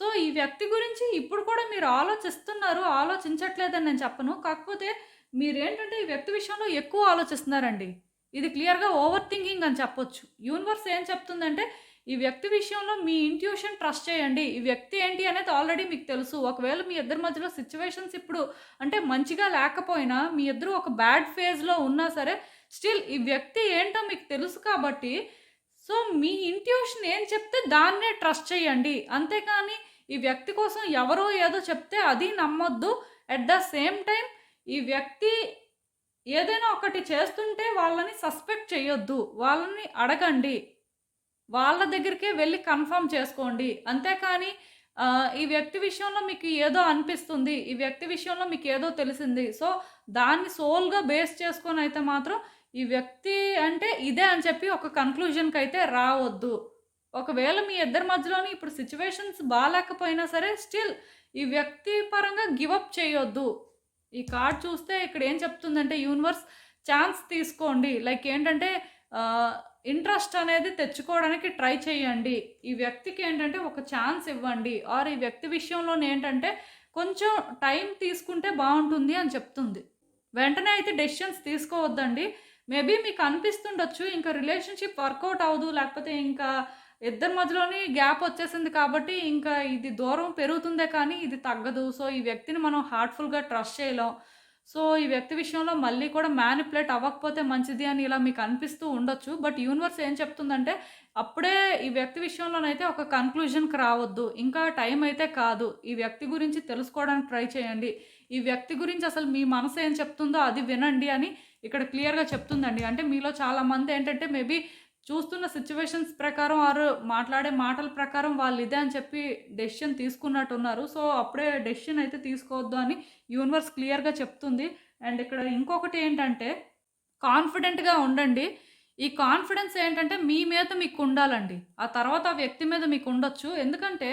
సో, ఈ వ్యక్తి గురించి ఇప్పుడు కూడా మీరు ఆలోచిస్తున్నారు. ఆలోచించట్లేదని నేను చెప్పను. కాకపోతే మీరేంటంటే ఈ వ్యక్తి విషయంలో ఎక్కువ ఆలోచిస్తున్నారండి. ఇది క్లియర్‌గా ఓవర్ థింకింగ్ అని చెప్పొచ్చు. యూనివర్స్ ఏం చెప్తుందంటే, ఈ వ్యక్తి విషయంలో మీ ఇంట్యూషన్ ట్రస్ట్ చేయండి. ఈ వ్యక్తి ఏంటి అనేది ఆల్రెడీ మీకు తెలుసు. ఒకవేళ మీ ఇద్దరి మధ్యలో సిట్యుయేషన్స్ ఇప్పుడు అంటే మంచిగా లేకపోయినా, మీ ఇద్దరు ఒక బ్యాడ్ ఫేజ్‌లో ఉన్నా సరే, స్టిల్ ఈ వ్యక్తి ఏంటో మీకు తెలుసు కాబట్టి, సో, మీ ఇంట్యూషన్ ఏం చెప్తే దాన్నే ట్రస్ట్ చేయండి. అంతేకాని ఈ వ్యక్తి కోసం ఎవరో ఏదో చెప్తే అది నమ్మొద్దు. ఎట్ ద సేమ్ టైమ్ ఈ వ్యక్తి ఏదైనా ఒకటి చేస్తుంటే వాళ్ళని సస్పెక్ట్ చేయొద్దు. వాళ్ళని అడగండి. వాళ్ళ దగ్గరికే వెళ్లి కన్ఫర్మ్ చేసుకోండి. అంతేకాని ఈ వ్యక్తి విషయంలో మీకు ఏదో అనిపిస్తుంది. ఈ వ్యక్తి విషయంలో మీకేదో తెలిసింది. సో, దాన్ని సోల్‌గా బేస్ చేసుకొనైతే మాత్రం ఈ వ్యక్తి అంటే ఇదే అని చెప్పి ఒక కన్‌క్లూజన్‌కైతే రావొద్దు. ఒకవేళ మీ ఇద్దరి మధ్యలోని ఇప్పుడు సిట్యుయేషన్స్ బాలేకపోయినా సరే స్టిల్ ఈ వ్యక్తి పరంగా గివ్ అప్ చేయొద్దు. ఈ కార్డ్ చూస్తే ఇక్కడ ఏం చెప్తుందంటే యూనివర్స్ ఛాన్స్ తీసుకోండి. లైక్ ఏంటంటే ఆహ్, ఇంట్రెస్ట్ అనేది తెచ్చుకోవడానికి ట్రై చేయండి. ఈ వ్యక్తికి ఏంటంటే ఒక ఛాన్స్ ఇవ్వండి. ఆర్ ఈ వ్యక్తి విషయంలోనేంటంటే కొంచెం టైం తీసుకుంటే బావుంటుంది అని చెప్తుంది. వెంటనే అయితే డెసిషన్స్ తీసుకోవద్దండి. మేబీ మీకు అనిపిస్తుండొచ్చు ఇంకా రిలేషన్‌షిప్ వర్కౌట్ అవ్వదు. లేకపోతే ఇంకా ఇద్దరి మధ్యలోని గ్యాప్ వచ్చేసింది కాబట్టి ఇంకా ఇది దూరం పెరుగుతుందే కానీ ఇది తగ్గదు. సో, ఈ వ్యక్తిని మనం హార్ట్‌ఫుల్‌గా ట్రస్ట్ చేయలేం. సో, ఈ వ్యక్తి విషయంలో మళ్ళీ కూడా మ్యానిపులేట్ అవ్వకపోతే మంచిది అని ఇలా మీకు అనిపిస్తూ ఉండొచ్చు. బట్ యూనివర్స్ ఏం చెప్తుందంటే అప్పుడే ఈ వ్యక్తి విషయంలోనైతే ఒక కన్‌క్లూజన్‌కి రావద్దు. ఇంకా టైం అయితే కాదు. ఈ వ్యక్తి గురించి తెలుసుకోవడానికి ట్రై చేయండి. ఈ వ్యక్తి గురించి అసలు మీ మనసు ఏం చెప్తుందో అది వినండి అని ఇక్కడ క్లియర్‌గా చెప్తుందండి. అంటే మీలో చాలామంది ఏంటంటే మేబీ చూస్తున్న సిట్యుయేషన్స్ ప్రకారం ఆర్ మాట్లాడే మాటల ప్రకారం వాళ్ళు ఇదే అని చెప్పి డెసిషన్ తీసుకున్నట్టున్నారు. సో, అప్పుడే డెసిషన్ అయితే తీసుకోవద్దు అని యూనివర్స్ క్లియర్‌గా చెప్తుంది. అండ్ ఇక్కడ ఇంకొకటి ఏంటంటే కాన్ఫిడెంట్‌గా ఉండండి. ఈ కాన్ఫిడెన్స్ ఏంటంటే మీ మీద మీకుండాలండి. ఆ తర్వాత ఆ వ్యక్తి మీద మీకుండొచ్చు. ఎందుకంటే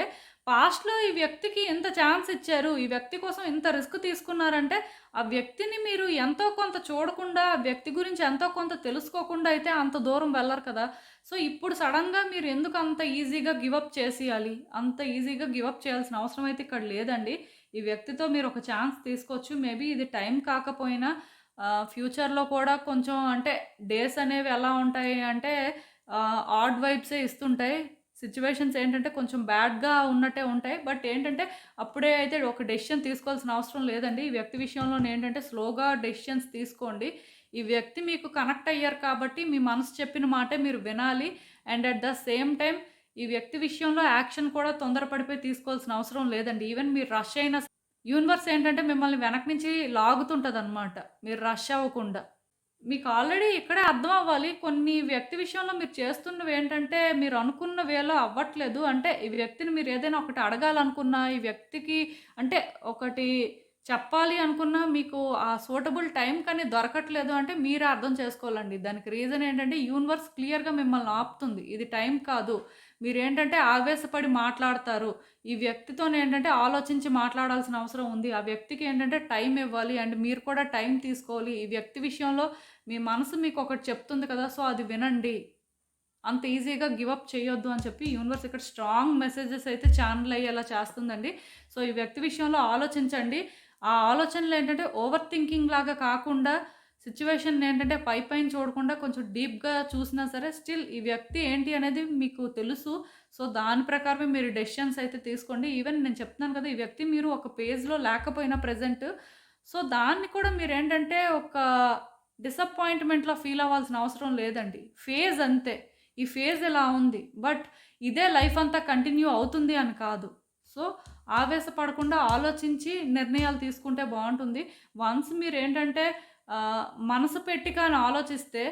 పాస్ట్‌లో ఈ వ్యక్తికి ఇంత ఛాన్స్ ఇచ్చారు. ఈ వ్యక్తి కోసం ఇంత రిస్క్ తీసుకున్నారంటే ఆ వ్యక్తిని మీరు ఎంతో కొంత చూడకుండా, ఆ వ్యక్తి గురించి ఎంతో కొంత తెలుసుకోకుండా అయితే అంత దూరం వెళ్లరు కదా! సో, ఇప్పుడు సడెన్‌గా మీరు ఎందుకు అంత ఈజీగా గివ్ అప్ చేసేయాలి? అంత ఈజీగా గివ్ అప్ చేయాల్సిన అవసరం అయితే ఇక్కడ లేదండి. ఈ వ్యక్తితో మీరు ఒక ఛాన్స్ తీసుకోవచ్చు. మేబీ ఇది టైం కాకపోయినా ఫ్యూచర్‌లో కూడా కొంచెం అంటే డేస్ అనేవి ఎలా ఉంటాయి అంటే ఆడ్ వైబ్సే ఇస్తుంటాయి. సిట్యుయేషన్స్ ఏంటంటే కొంచెం బ్యాడ్‌గా ఉన్నట్టే ఉంటాయి. బట్ ఏంటంటే అప్పుడే అయితే ఒక డెసిషన్ తీసుకోవాల్సిన అవసరం లేదండి. ఈ వ్యక్తి విషయంలోనేంటంటే స్లోగా డెసిషన్స్ తీసుకోండి. ఈ వ్యక్తి మీకు కనెక్ట్ అయ్యారు కాబట్టి మీ మనసు చెప్పిన మాటే మీరు వినాలి. And at the same time ఈ వ్యక్తి విషయంలో యాక్షన్ కూడా తొందరపడిపోయి తీసుకోవాల్సిన అవసరం లేదండి. ఈవెన్ మీరు రష్ అయినా యూనివర్స్ ఏంటంటే మిమ్మల్ని వెనక నుంచి లాగుతుంటదనమాట. మీరు రష్ అవ్వకుండా. మీకు ఆల్రెడీ ఇక్కడే అర్థం అవ్వాలి. కొన్ని వ్యక్తి విషయంలో మీరు చేస్తున్నవేంటంటే, మీరు అనుకున్న వేలో అవ్వట్లేదు. అంటే, ఈ వ్యక్తిని మీరు ఏదైనా ఒకటి అడగాలనుకున్నా, ఈ వ్యక్తికి అంటే ఒకటి చెప్పాలి అనుకున్నా, మీకు ఆ సూటబుల్ టైం కానీ దొరకట్లేదు అంటే, మీరే అర్థం చేసుకోవాలండి. దానికి రీజన్ ఏంటంటే, యూనివర్స్ క్లియర్‌గా మిమ్మల్ని ఆపుతుంది. ఇది టైం కాదు. మీరేంటంటే ఆవేశపడి మాట్లాడతారు. ఈ వ్యక్తితోనేంటంటే ఆలోచించి మాట్లాడాల్సిన అవసరం ఉంది. ఆ వ్యక్తికి ఏంటంటే టైం ఇవ్వాలి. అండ్ మీరు కూడా టైం తీసుకోవాలి. ఈ వ్యక్తి విషయంలో మీ మనసు మీకొకటి చెప్తుంది కదా! సో, అది వినండి. అంత ఈజీగా గివ్ అప్ చేయొద్దు అని చెప్పి యూనివర్స్ ఇక్కడ స్ట్రాంగ్ మెసేజెస్ అయితే ఛానెల్ అయ్యేలా చేస్తుందండి. సో, ఈ వ్యక్తి విషయంలో ఆలోచించండి. ఆ ఆలోచనలేంటంటే ఓవర్ థింకింగ్ లాగా కాకుండా సిట్యుయేషన్ ఏంటంటే పైపైన చూడకుండా కొంచెం డీప్‌గా చూసినా సరే స్టిల్ ఈ వ్యక్తి ఏంటి అనేది మీకు తెలుసు. సో, దాని ప్రకారమే మీరు డెసిషన్స్ అయితే తీసుకోండి. ఈవెన్ నేను చెప్తున్నాను కదా! ఈ వ్యక్తి మీరు ఒక పేజ్‌లో లేకపోయినా ప్రెజెంట్, సో, దాన్ని కూడా మీరేంటంటే ఒక డిసప్పాయింట్‌మెంట్‌లో ఫీల్ అవ్వాల్సిన అవసరం లేదండి. ఫేజ్ అంతే. ఈ ఫేజ్ ఇలా ఉంది. బట్ ఇదే లైఫ్ అంతా కంటిన్యూ అవుతుంది అని కాదు. సో, ఆవేశపడకుండా ఆలోచించి నిర్ణయాలు తీసుకుంటే బావుంటుంది. వన్స్ మీరేంటంటే మనసు పెట్టి కానీ ఆలోచిస్తే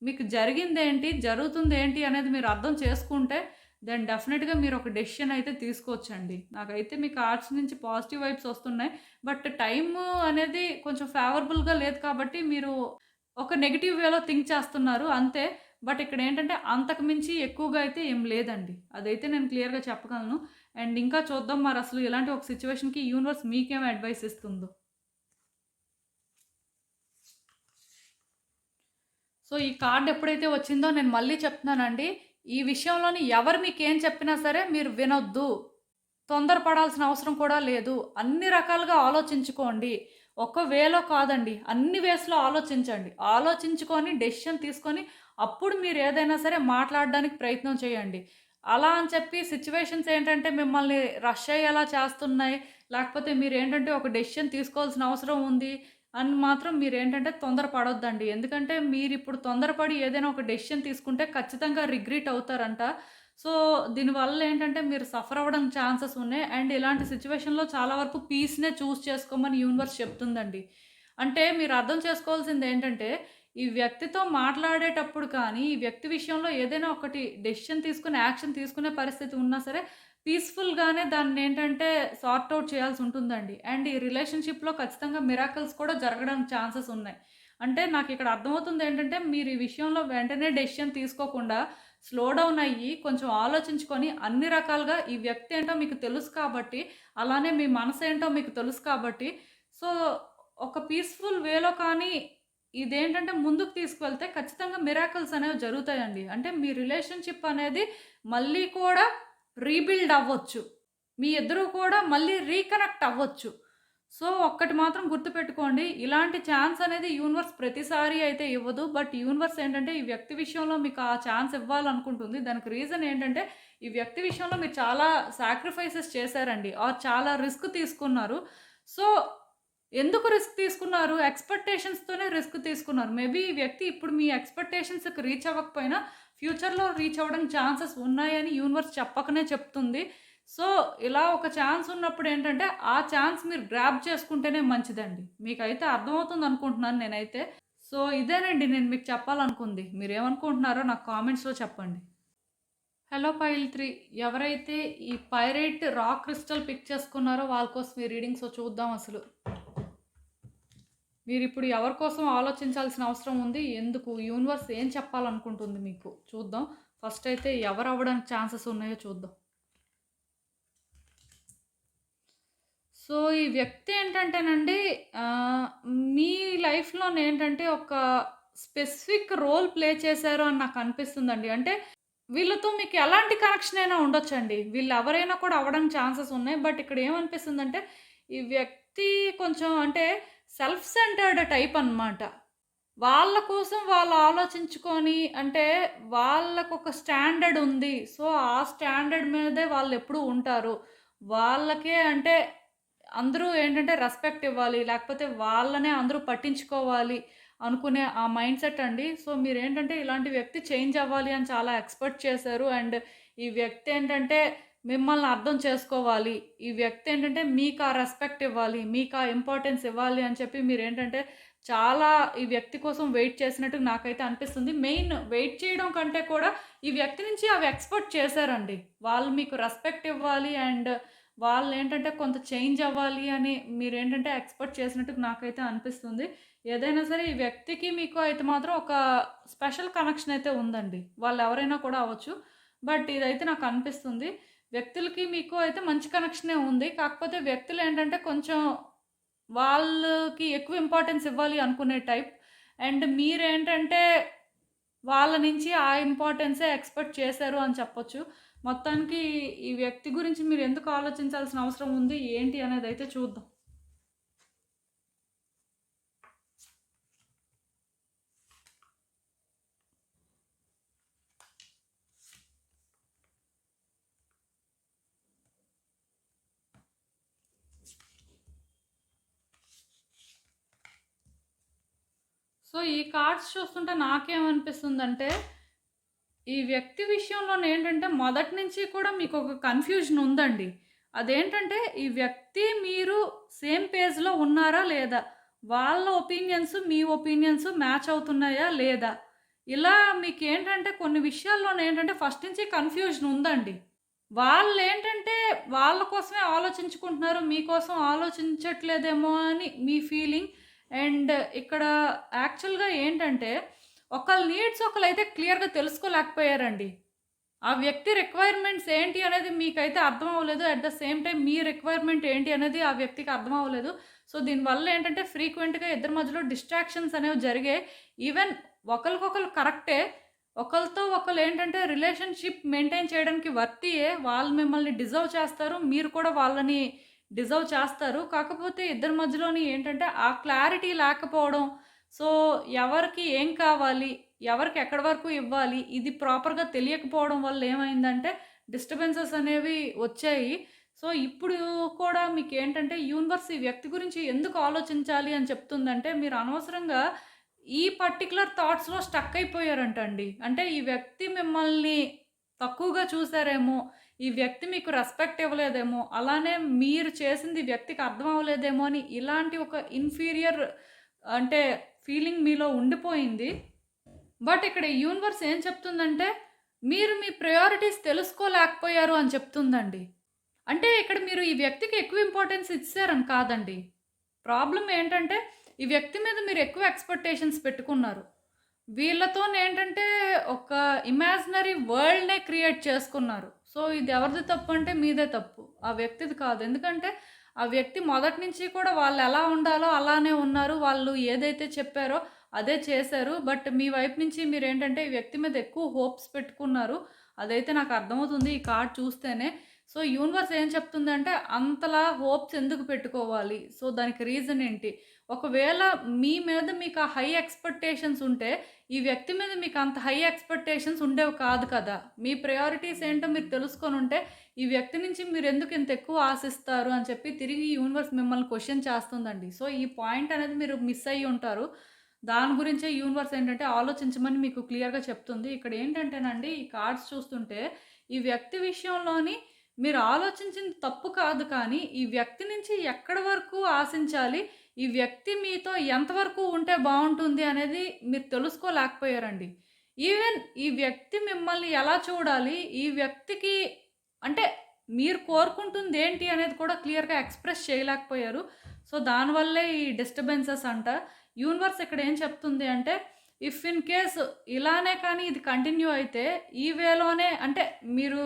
మీకు జరిగిందేంటి, జరుగుతుందేంటి అనేది మీరు అర్థం చేసుకుంటే దెన్ డెఫినిట్‌గా మీరు ఒక డెసిషన్ అయితే తీసుకోవచ్చండి. నాకైతే మీ కార్డ్స్ నుంచి పాజిటివ్ వైబ్స్ వస్తున్నాయి. బట్ టైము అనేది కొంచెం ఫేవరబుల్‌గా లేదు కాబట్టి మీరు ఒక నెగెటివ్ వేలో థింక్ చేస్తున్నారు అంతే. బట్ ఇక్కడేంటంటే అంతకు మించి ఎక్కువగా అయితే ఏం లేదండి. అదైతే నేను క్లియర్‌గా చెప్పగలను. అండ్ ఇంకా చూద్దాం మరసలు ఇలాంటి ఒక సిట్యుయేషన్‌కి యూనివర్స్ మీకేం అడ్వైస్ ఇస్తుందో. సో, ఈ కార్డ్ ఎప్పుడైతే వచ్చిందో నేను మళ్ళీ చెప్తున్నానండి. ఈ విషయంలోని ఎవరు మీకేం చెప్పినా సరే మీరు వినొద్దు. తొందరపడాల్సిన అవసరం కూడా లేదు. అన్ని రకాలుగా ఆలోచించుకోండి. ఒక వేలో కాదండి. అన్ని వేస్‌లో ఆలోచించండి. ఆలోచించుకొని డెసిషన్ తీసుకొని అప్పుడు మీరేదైనా సరే మాట్లాడడానికి ప్రయత్నం చేయండి. అలా అని చెప్పి సిట్యుయేషన్స్ ఏంటంటే మిమ్మల్ని రష్ అయ్యేలా చేస్తున్నాయి. లేకపోతే మీరేంటంటే ఒక డెసిషన్ తీసుకోవాల్సిన అవసరం ఉంది అని మాత్రం మీరేంటంటే తొందరపడొద్దండి. ఎందుకంటే మీరిప్పుడు తొందరపడి ఏదైనా ఒక డెసిషన్ తీసుకుంటే ఖచ్చితంగా రిగ్రెట్ అవుతారంట. సో, దీనివల్ల ఏంటంటే మీరు సఫర్ అవ్వడం ఛాన్సెస్ ఉన్నాయి. అండ్ ఇలాంటి సిట్యుయేషన్‌లో చాలా వరకు పీస్‌నే చూజ్ చేసుకోమని యూనివర్స్ చెప్తుందండి. అంటే మీరు అర్థం చేసుకోవాల్సిందేంటంటే, ఈ వ్యక్తితో మాట్లాడేటప్పుడు కానీ, ఈ వ్యక్తి విషయంలో ఏదైనా ఒకటి డెసిషన్ తీసుకొని, యాక్షన్ తీసుకునే పరిస్థితి ఉన్నా సరే, పీస్‌ఫుల్‌గానే దాన్నేంటంటే సార్ట్ ఔట్ చేయాల్సుంటుందండి. అండ్ ఈ రిలేషన్‌షిప్‌లో ఖచ్చితంగా మిరాకిల్స్ కూడా జరగడానికి ఛాన్సెస్ ఉన్నాయి. అంటే నాకిక్కడ అర్థమవుతుందేంటంటే, మీరు ఈ విషయంలో వెంటనే డెసిషన్ తీసుకోకుండా స్లో డౌన్ అయ్యి, కొంచెం ఆలోచించుకొని అన్ని రకాలుగా ఈ వ్యక్తి ఏంటో మీకు తెలుసు కాబట్టి, అలానే మీ మనసేంటో మీకు తెలుసు కాబట్టి, సో, ఒక పీస్‌ఫుల్ వేలో కానీ ఇదేంటంటే ముందుకు తీసుకువెళ్తే ఖచ్చితంగా మిరాకిల్స్ అనేవి జరుగుతాయండి. అంటే మీ రిలేషన్‌షిప్ అనేది మళ్ళీ కూడా రీబిల్డ్ అవ్వచ్చు. మీ ఇద్దరు కూడా మళ్ళీ రీకనెక్ట్ అవ్వచ్చు. సో, ఒక్కటి మాత్రం గుర్తుపెట్టుకోండి. ఇలాంటి ఛాన్స్ అనేది యూనివర్స్ ప్రతిసారి అయితే ఇవ్వదు. బట్ యూనివర్స్ ఏంటంటే ఈ వ్యక్తి విషయంలో మీకు ఆ ఛాన్స్ ఇవ్వాలనుకుంటుంది. దానికి రీజన్ ఏంటంటే ఈ వ్యక్తి విషయంలో మీరు చాలా సాక్రిఫైసెస్ చేశారండి. ఆర్ చాలా రిస్క్ తీసుకున్నారు. సో, ఎందుకు రిస్క్ తీసుకున్నారు? ఎక్స్‌పెక్టేషన్స్‌తోనే రిస్క్ తీసుకున్నారు. మేబీ ఈ వ్యక్తి ఇప్పుడు మీ ఎక్స్‌పెక్టేషన్స్‌కి రీచ్ అవ్వకపోయినా ఫ్యూచర్‌లో రీచ్ అవ్వడం ఛాన్సెస్ ఉన్నాయని యూనివర్స్ చెప్పకనే చెప్తుంది. సో, ఇలా ఒక ఛాన్స్ ఉన్నప్పుడేంటంటే, ఆ ఛాన్స్ మీరు గ్రాబ్ చేసుకుంటేనే మంచిదండి. మీకైతే అర్థమవుతుందనుకుంటున్నాను నేనైతే. సో, ఇదేనండి నేను మీకు చెప్పాలనుకుంది. మీరేమనుకుంటున్నారో నాకు కామెంట్స్‌లో చెప్పండి. హలో పైల్ 3 ఎవరైతే ఈ పైరేట్ రాక్ క్రిస్టల్ పిక్ చేసుకున్నారో వాళ్ళ కోసం ఈ రీడింగ్. సో, చూద్దాం అసలు. మీరిప్పుడు ఎవరి కోసం ఆలోచించాల్సిన అవసరం ఉంది? ఎందుకు? యూనివర్స్ ఏం చెప్పాలనుకుంటుంది మీకు? చూద్దాం. ఫస్ట్ అయితే ఎవరు అవ్వడానికి ఛాన్సెస్ ఉన్నాయో చూద్దాం. సో, ఈ వ్యక్తి ఏంటంటేనండి మీ లైఫ్‌లోనేంటంటే ఒక స్పెసిఫిక్ రోల్ ప్లే చేశారు అని నాకనిపిస్తుందండి. అంటే వీళ్ళతో మీకు ఎలాంటి కనెక్షన్ అయినా ఉండొచ్చండి. వీళ్ళెవరైనా కూడా అవ్వడానికి ఛాన్సెస్ ఉన్నాయి. బట్ ఇక్కడ ఏమనిపిస్తుందంటే ఈ వ్యక్తి కొంచెం అంటే సెల్ఫ్ సెంటర్డ్ టైప్ అనమాట. వాళ్ళ కోసం వాళ్ళు ఆలోచించుకొని అంటే వాళ్ళకొక స్టాండర్డ్ ఉంది. సో, ఆ స్టాండర్డ్ మీదే వాళ్ళెప్పుడూ ఉంటారు. వాళ్ళకే అంటే అందరూ ఏంటంటే రెస్పెక్ట్ ఇవ్వాలి. లేకపోతే వాళ్ళనే అందరూ పట్టించుకోవాలి అనుకునే ఆ మైండ్‌సెట్ అండి. సో, మీరేంటంటే ఇలాంటి వ్యక్తి చేంజ్ అవ్వాలి అని చాలా ఎక్స్‌పెక్ట్ చేశారు. అండ్ ఈ వ్యక్తి ఏంటంటే మిమ్మల్ని అర్థం చేసుకోవాలి. ఈ వ్యక్తి ఏంటంటే మీకు ఆ రెస్పెక్ట్ ఇవ్వాలి. మీకు ఆ ఇంపార్టెన్స్ ఇవ్వాలి అని చెప్పి మీరేంటంటే చాలా ఈ వ్యక్తి కోసం వెయిట్ చేసినట్టు నాకైతే అనిపిస్తుంది. మెయిన్ వెయిట్ చేయడం కంటే కూడా ఈ వ్యక్తి నుంచి అవి ఎక్స్‌పెక్ట్ చేశారండి. వాళ్ళు మీకు రెస్పెక్ట్ ఇవ్వాలి అండ్ వాళ్ళేంటంటే కొంత చేంజ్ అవ్వాలి అని మీరేంటంటే ఎక్స్‌పెక్ట్ చేసినట్టు నాకైతే అనిపిస్తుంది. ఏదైనా సరే ఈ వ్యక్తికి మీకు అయితే మాత్రం ఒక స్పెషల్ కనెక్షన్ అయితే ఉందండి. వాళ్ళెవరైనా కూడా అవ్వచ్చు. బట్ ఇదైతే నాకు అనిపిస్తుంది. వ్యక్తులకి మీకు అయితే మంచి కనెక్షనే ఉంది. కాకపోతే వ్యక్తులేంటంటే కొంచెం వాళ్ళకి ఎక్కువ ఇంపార్టెన్స్ ఇవ్వాలి అనుకునే టైప్. అండ్ మీరేంటంటే వాళ్ళ నుంచి ఆ ఇంపార్టెన్సే ఎక్స్‌పెక్ట్ చేశారు అని చెప్పొచ్చు. మొత్తానికి ఈ వ్యక్తి గురించి మీరు ఎందుకు ఆలోచించాల్సిన అవసరం ఉంది? ఏంటి అనేదైతే చూద్దాం. సో, ఈ కార్డ్స్ చూస్తుంటే నాకేమనిపిస్తుందంటే, ఈ వ్యక్తి విషయంలోనేంటంటే మొదటి నుంచి కూడా మీకొక కన్‌ఫ్యూజన్ ఉందండి. అదేంటంటే ఈ వ్యక్తి మీరు సేమ్ పేజ్‌లో ఉన్నారా లేదా? వాళ్ళ ఒపీనియన్స్, మీ ఒపీనియన్స్ మ్యాచ్ అవుతున్నాయా లేదా? ఇలా మీకేంటంటే కొన్ని విషయాల్లోనేంటంటే ఫస్ట్ నుంచి కన్‌ఫ్యూజన్ ఉందండి. వాళ్ళేంటంటే వాళ్ళ కోసమే ఆలోచించుకుంటున్నారు. మీకోసం ఆలోచించట్లేదేమో అని మీ ఫీలింగ్. అండ్ ఇక్కడ యాక్చువల్‌గా ఏంటంటే ఒకళ్ళ నీడ్స్ ఒకళ్ళైతే క్లియర్‌గా తెలుసుకోలేకపోయారండి. ఆ వ్యక్తి రిక్వైర్మెంట్స్ ఏంటి అనేది మీకైతే అర్థం అవ్వలేదు. At the same time me requirement ఏంటి అనేది ఆ వ్యక్తికి అర్థం అవ్వలేదు. సో, దీనివల్ల ఏంటంటే ఫ్రీక్వెంట్‌గా ఇద్దరి మధ్యలో డిస్ట్రాక్షన్స్ అనేవి జరిగాయి. ఈవెన్ ఒకళ్ళకొకళ్ళు కరెక్టే. ఒకళ్ళతో ఒకళ్ళు ఏంటంటే రిలేషన్‌షిప్ మెయింటైన్ చేయడానికి వర్తియే. వాళ్ళు మిమ్మల్ని డిజర్వ్ చేస్తారు. మీరు కూడా వాళ్ళని డిజర్వ్ చేస్తారు. కాకపోతే ఇద్దరి మధ్యలోని ఏంటంటే ఆ క్లారిటీ లేకపోవడం. సో, ఎవరికి ఏం కావాలి? ఎవరికి ఎక్కడి వరకు ఇవ్వాలి? ఇది ప్రాపర్‌గా తెలియకపోవడం వల్ల ఏమైందంటే డిస్టర్బెన్సెస్ అనేవి వచ్చాయి. సో, ఇప్పుడు కూడా మీకేంటంటే యూనివర్స్ ఈ వ్యక్తి గురించి ఎందుకు ఆలోచించాలి అని చెప్తుందంటే, మీరు అనవసరంగా ఈ పర్టిక్యులర్ థాట్స్‌లో స్టక్ అయిపోయారంటండి. అంటే ఈ వ్యక్తి మిమ్మల్ని తక్కువగా చూసారేమో, ఈ వ్యక్తి మీకు రెస్పెక్ట్ ఇవ్వలేదేమో, అలానే మీరు చేసింది ఈ వ్యక్తికి అర్థం అవ్వలేదేమో అని ఇలాంటి ఒక ఇన్ఫీరియర్ అంటే ఫీలింగ్ మీలో ఉండిపోయింది. బట్ ఇక్కడ యూనివర్స్ ఏం చెప్తుందంటే, మీరు మీ ప్రయారిటీస్ తెలుసుకోలేకపోయారు అని చెప్తుందండి. అంటే ఇక్కడ మీరు ఈ వ్యక్తికి ఎక్కువ ఇంపార్టెన్స్ ఇచ్చేసారని కాదండి. ప్రాబ్లమ్ ఏంటంటే, ఈ వ్యక్తి మీద మీరు ఎక్కువ ఎక్స్‌పెక్టేషన్స్ పెట్టుకున్నారు. వీళ్ళతోనేంటంటే ఒక ఇమాజినరీ వరల్డ్‌నే క్రియేట్ చేసుకున్నారు. సో, ఇది ఎవరిది తప్పంటే మీదే తప్పు. ఆ వ్యక్తిది కాదు. ఎందుకంటే, ఆ వ్యక్తి మొదటి నుంచి కూడా వాళ్ళెలా ఉండాలో అలానే ఉన్నారు. వాళ్ళు ఏదైతే చెప్పారో అదే చేశారు. బట్ మీ వైపు నుంచి మీరేంటంటే ఈ వ్యక్తి మీద ఎక్కువ హోప్స్ పెట్టుకున్నారు. అదైతే నాకు అర్థమవుతుంది ఈ కార్డ్ చూస్తేనే. సో, యూనివర్స్ ఏం చెప్తుందంటే అంతలా హోప్స్ ఎందుకు పెట్టుకోవాలి? సో, దానికి రీజన్ ఏంటి? ఒకవేళ మీ మీద మీకు ఆ హై ఎక్స్‌పెక్టేషన్స్ ఉంటే, ఈ వ్యక్తి మీద మీకు అంత హై ఎక్స్‌పెక్టేషన్స్ ఉండేవి కాదు కదా! మీ ప్రయారిటీస్ ఏంటో మీరు తెలుసుకొనుంటే, ఈ వ్యక్తి నుంచి మీరెందుకు ఇంత ఎక్కువ ఆశిస్తారు అని చెప్పి తిరిగి యూనివర్స్ మిమ్మల్ని క్వెషన్ చేస్తుందండి. సో, ఈ పాయింట్ అనేది మీరు మిస్ అయ్యి ఉంటారు. దాని గురించే యూనివర్స్ ఏంటంటే ఆలోచించమని మీకు క్లియర్‌గా చెప్తుంది. ఇక్కడ ఏంటంటేనండి ఈ కార్డ్స్ చూస్తుంటే, ఈ వ్యక్తి విషయంలోని మీరు ఆలోచించింది తప్పు కాదు కానీ, ఈ వ్యక్తి నుంచి ఎక్కడి వరకు ఆశించాలి? ఈ వ్యక్తి మీతో ఎంతవరకు ఉంటే బావుంటుంది అనేది మీరు తెలుసుకోలేకపోయారండి. ఈవెన్ ఈ వ్యక్తి మిమ్మల్ని ఎలా చూడాలి? ఈ వ్యక్తికి అంటే మీరు కోరుకుంటుంది ఏంటి అనేది కూడా క్లియర్‌గా ఎక్స్‌ప్రెస్ చేయలేకపోయారు. సో, దానివల్లే ఈ డిస్టర్బెన్సెస్ అంట. యూనివర్స్ ఇక్కడ ఏం చెప్తుంది అంటే, ఇఫ్ ఇన్ కేస్ ఇలానే కానీ ఇది కంటిన్యూ అయితే, ఈ వేలోనే అంటే మీరు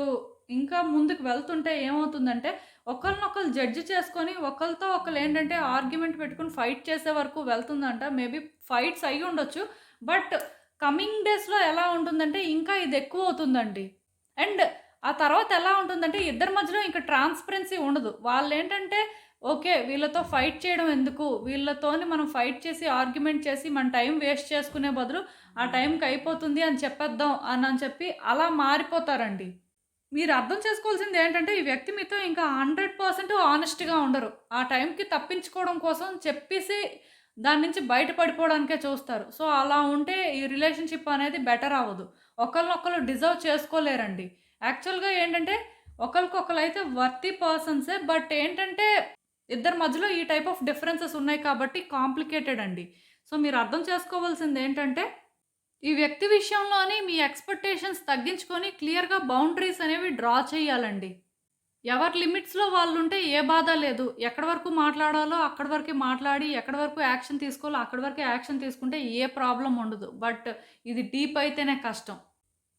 ఇంకా ముందుకు వెళ్తుంటే ఏమవుతుందంటే, ఒకళ్ళనొకళ్ళు జడ్జ్ చేసుకొని, ఒకళ్ళతో ఒకళ్ళేంటంటే ఆర్గ్యుమెంట్ పెట్టుకొని ఫైట్ చేసే వరకు వెళ్తుందంట. మేబీ ఫైట్స్ అయ్యుండొచ్చు. బట్ కమింగ్ డేస్‌లో ఎలా ఉంటుందంటే, ఇంకా ఇది ఎక్కువవుతుందండి. అండ్ ఆ తర్వాత ఎలా ఉంటుందంటే, ఇద్దరి మధ్యలో ఇంక ట్రాన్స్‌పరెన్సీ ఉండదు. వాళ్ళేంటంటే, ఓకే. వీళ్ళతో ఫైట్ చేయడం ఎందుకు? వీళ్ళతోని మనం ఫైట్ చేసి, ఆర్గ్యుమెంట్ చేసి, మన టైం వేస్ట్ చేసుకునే బదులు, ఆ టైంకి అయిపోతుంది అని చెప్పేద్దాం అని చెప్పి అలా మారిపోతారండి. మీరు అర్థం చేసుకోవాల్సింది ఏంటంటే, ఈ వ్యక్తి మీతో ఇంకా 100% హానెస్ట్‌గా ఉండరు. ఆ టైంకి తప్పించుకోవడం కోసం చెప్పేసి, దాని నుంచి బయట పడిపోవడానికే చూస్తారు. సో, అలా ఉంటే ఈ రిలేషన్‌షిప్ అనేది బెటర్ అవ్వదు. ఒకళ్ళనొకళ్ళు డిజర్వ్ చేసుకోలేరండి. యాక్చువల్‌గా ఏంటంటే, ఒకళ్ళకొకళ్ళైతే వర్తీ పర్సన్సే. బట్ ఏంటంటే, ఇద్దరి మధ్యలో ఈ టైప్ ఆఫ్ డిఫరెన్సెస్ ఉన్నాయి కాబట్టి కాంప్లికేటెడ్ అండి. సో, మీరు అర్థం చేసుకోవాల్సిందేంటంటే ఈ వ్యక్తి విషయంలోని మీ ఎక్స్‌పెక్టేషన్స్ తగ్గించుకొని క్లియర్‌గా బౌండరీస్ అనేవి డ్రా చేయాలండి. ఎవరి లిమిట్స్‌లో వాళ్ళుంటే ఏ బాధ లేదు. ఎక్కడి వరకు మాట్లాడాలో అక్కడి వరకే మాట్లాడి, ఎక్కడి వరకు యాక్షన్ తీసుకోవాలో అక్కడి వరకే యాక్షన్ తీసుకుంటే ఏ ప్రాబ్లమ్ ఉండదు. బట్ ఇది డీప్ అయితేనే కష్టం.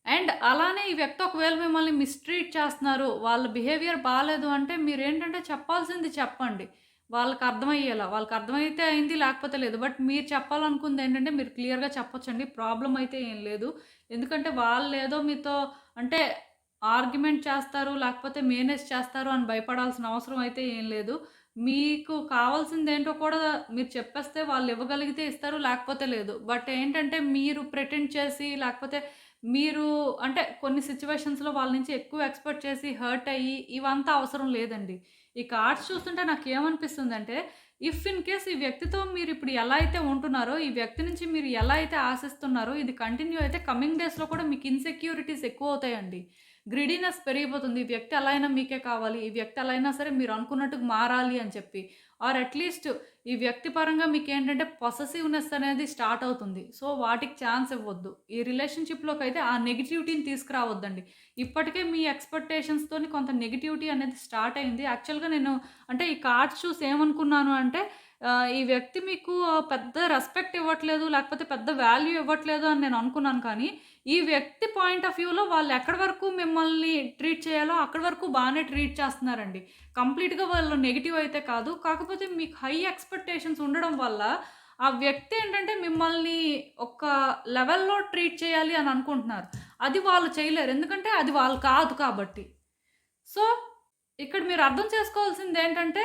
అండ్ అలానే ఈ వ్యక్తి ఒకవేళ మిమ్మల్ని మిస్‌ట్రీట్ చేస్తున్నారు, వాళ్ళ బిహేవియర్ బాలేదు అంటే మీరేంటంటే చెప్పాల్సింది చెప్పండి. వాళ్ళకర్థమయ్యేలా. వాళ్ళకర్థమైతే అయింది లేకపోతే లేదు. బట్ మీరు చెప్పాలనుకుందేంటంటే మీరు క్లియర్‌గా చెప్పొచ్చండి. ప్రాబ్లమ్ అయితే ఏం లేదు. ఎందుకంటే వాళ్ళేదో మీతో అంటే ఆర్గ్యుమెంట్ చేస్తారు, లేకపోతే మేనేజ్ చేస్తారు అని భయపడాల్సిన అవసరం అయితే ఏం లేదు. మీకు కావాల్సిందేంటో కూడా మీరు చెప్పేస్తే వాళ్ళు ఇవ్వగలిగితే ఇస్తారు, లేకపోతే లేదు. బట్ ఏంటంటే మీరు ప్రిటెండ్ చేసి లేకపోతే మీరు అంటే కొన్ని సిట్యుయేషన్స్‌లో వాళ్ళ నుంచి ఎక్కువ ఎక్స్‌పెక్ట్ చేసి హర్ట్ అయ్యి ఇవంతా అవసరం లేదండి. ఈ కార్డ్స్ చూస్తుంటే నాకేమనిపిస్తుందంటే, ఇఫ్ ఇన్ కేస్ ఈ వ్యక్తితో మీరిప్పుడు ఎలా అయితే ఉంటున్నారో, ఈ వ్యక్తి నుంచి మీరు ఎలా అయితే ఆశిస్తున్నారో, ఇది కంటిన్యూ అయితే కమింగ్ డేస్‌లో కూడా మీకు ఇన్‌సెక్యూరిటీస్ ఎక్కువవుతాయండి. గ్రీడీనెస్ పెరిగిపోతుంది. ఈ వ్యక్తి ఎలా అయినా మీకే కావాలి. ఈ వ్యక్తి ఎలా అయినా సరే మీరు అనుకున్నట్టుగా మారాలి అని చెప్పి. ఆర్ అట్‌లీస్ట్ ఈ వ్యక్తి పరంగా మీకేంటంటే పొసెసివ్‌నెస్ అనేది స్టార్ట్ అవుతుంది. సో, వాటికి ఛాన్స్ ఇవ్వొద్దు. ఈ రిలేషన్‌షిప్‌లోకైతే ఆ నెగటివిటీని తీసుకురావద్దండి. ఇప్పటికే మీ ఎక్స్‌పెక్టేషన్స్‌తోని కొంత నెగటివిటీ అనేది స్టార్ట్ అయింది. యాక్చువల్‌గా నేను అంటే ఈ కార్డ్స్ చూసి ఏమనుకున్నాను అంటే ఈ వ్యక్తి మీకు పెద్ద రెస్పెక్ట్ ఇవ్వట్లేదు, లేకపోతే పెద్ద వాల్యూ ఇవ్వట్లేదు అని నేను అనుకున్నాను. కానీ ఈ వ్యక్తి పాయింట్ ఆఫ్ వ్యూలో వాళ్ళు ఎక్కడి వరకు మిమ్మల్ని ట్రీట్ చేయాలో అక్కడి వరకు బానే ట్రీట్ చేస్తున్నారండి. కంప్లీట్‌గా వాళ్ళు నెగెటివ్ అయితే కాదు. కాకపోతే మీకు హై ఎక్స్‌పెక్టేషన్స్ ఉండడం వల్ల ఆ వ్యక్తి ఏంటంటే మిమ్మల్ని ఒక లెవెల్‌లో ట్రీట్ చేయాలి అని అనుకుంటున్నారు. అది వాళ్ళు చేయలేరు. ఎందుకంటే అది వాళ్ళు కాదు కాబట్టి. సో, ఇక్కడ మీరు అర్థం చేసుకోవాల్సిందేంటంటే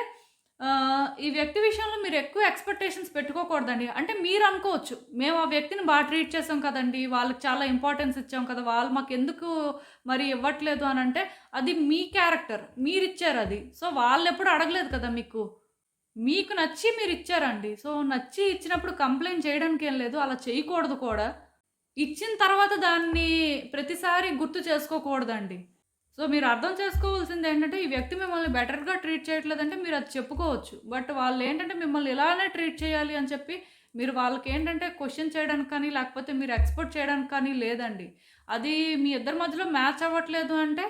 ఈ వ్యక్తి విషయంలో మీరు ఎక్కువ ఎక్స్‌పెక్టేషన్స్ పెట్టుకోకూడదండి. అంటే మీరనుకోవచ్చు, మేము ఆ వ్యక్తిని ట్రీట్ చేసాం కదండీ! వాళ్ళకి చాలా ఇంపార్టెన్స్ ఇచ్చాం కదా! వాళ్ళు మాకెందుకు మరి ఇవ్వట్లేదు అనంటే, అది మీ క్యారెక్టర్. మీరిచ్చారది. సో, వాళ్ళెప్పుడు అడగలేదు కదా మీకు. మీకు నచ్చి మీరిచ్చారండి. సో, నచ్చి ఇచ్చినప్పుడు కంప్లెయింట్ చేయడానికేం లేదు. అలా చేయకూడదు కూడా. ఇచ్చిన తర్వాత దాన్ని ప్రతిసారి గుర్తు చేసుకోకూడదండి. సో, మీరు అర్థం చేసుకోవాల్సిందేంటంటే, ఈ వ్యక్తి మిమ్మల్ని బెటర్‌గా ట్రీట్ చేయట్లేదంటే మీరది చెప్పుకోవచ్చు. బట్ వాళ్ళేంటంటే మిమ్మల్ని ఇలానే ట్రీట్ చేయాలి అని చెప్పి, మీరు వాళ్ళకేంటంటే క్వెషన్ చేయడానికి కానీ, లేకపోతే మీరు ఎక్స్‌పెక్ట్ చేయడానికి కానీ లేదండి. అది మీ ఇద్దరి మధ్యలో మ్యాచ్ అవ్వట్లేదు అంటే,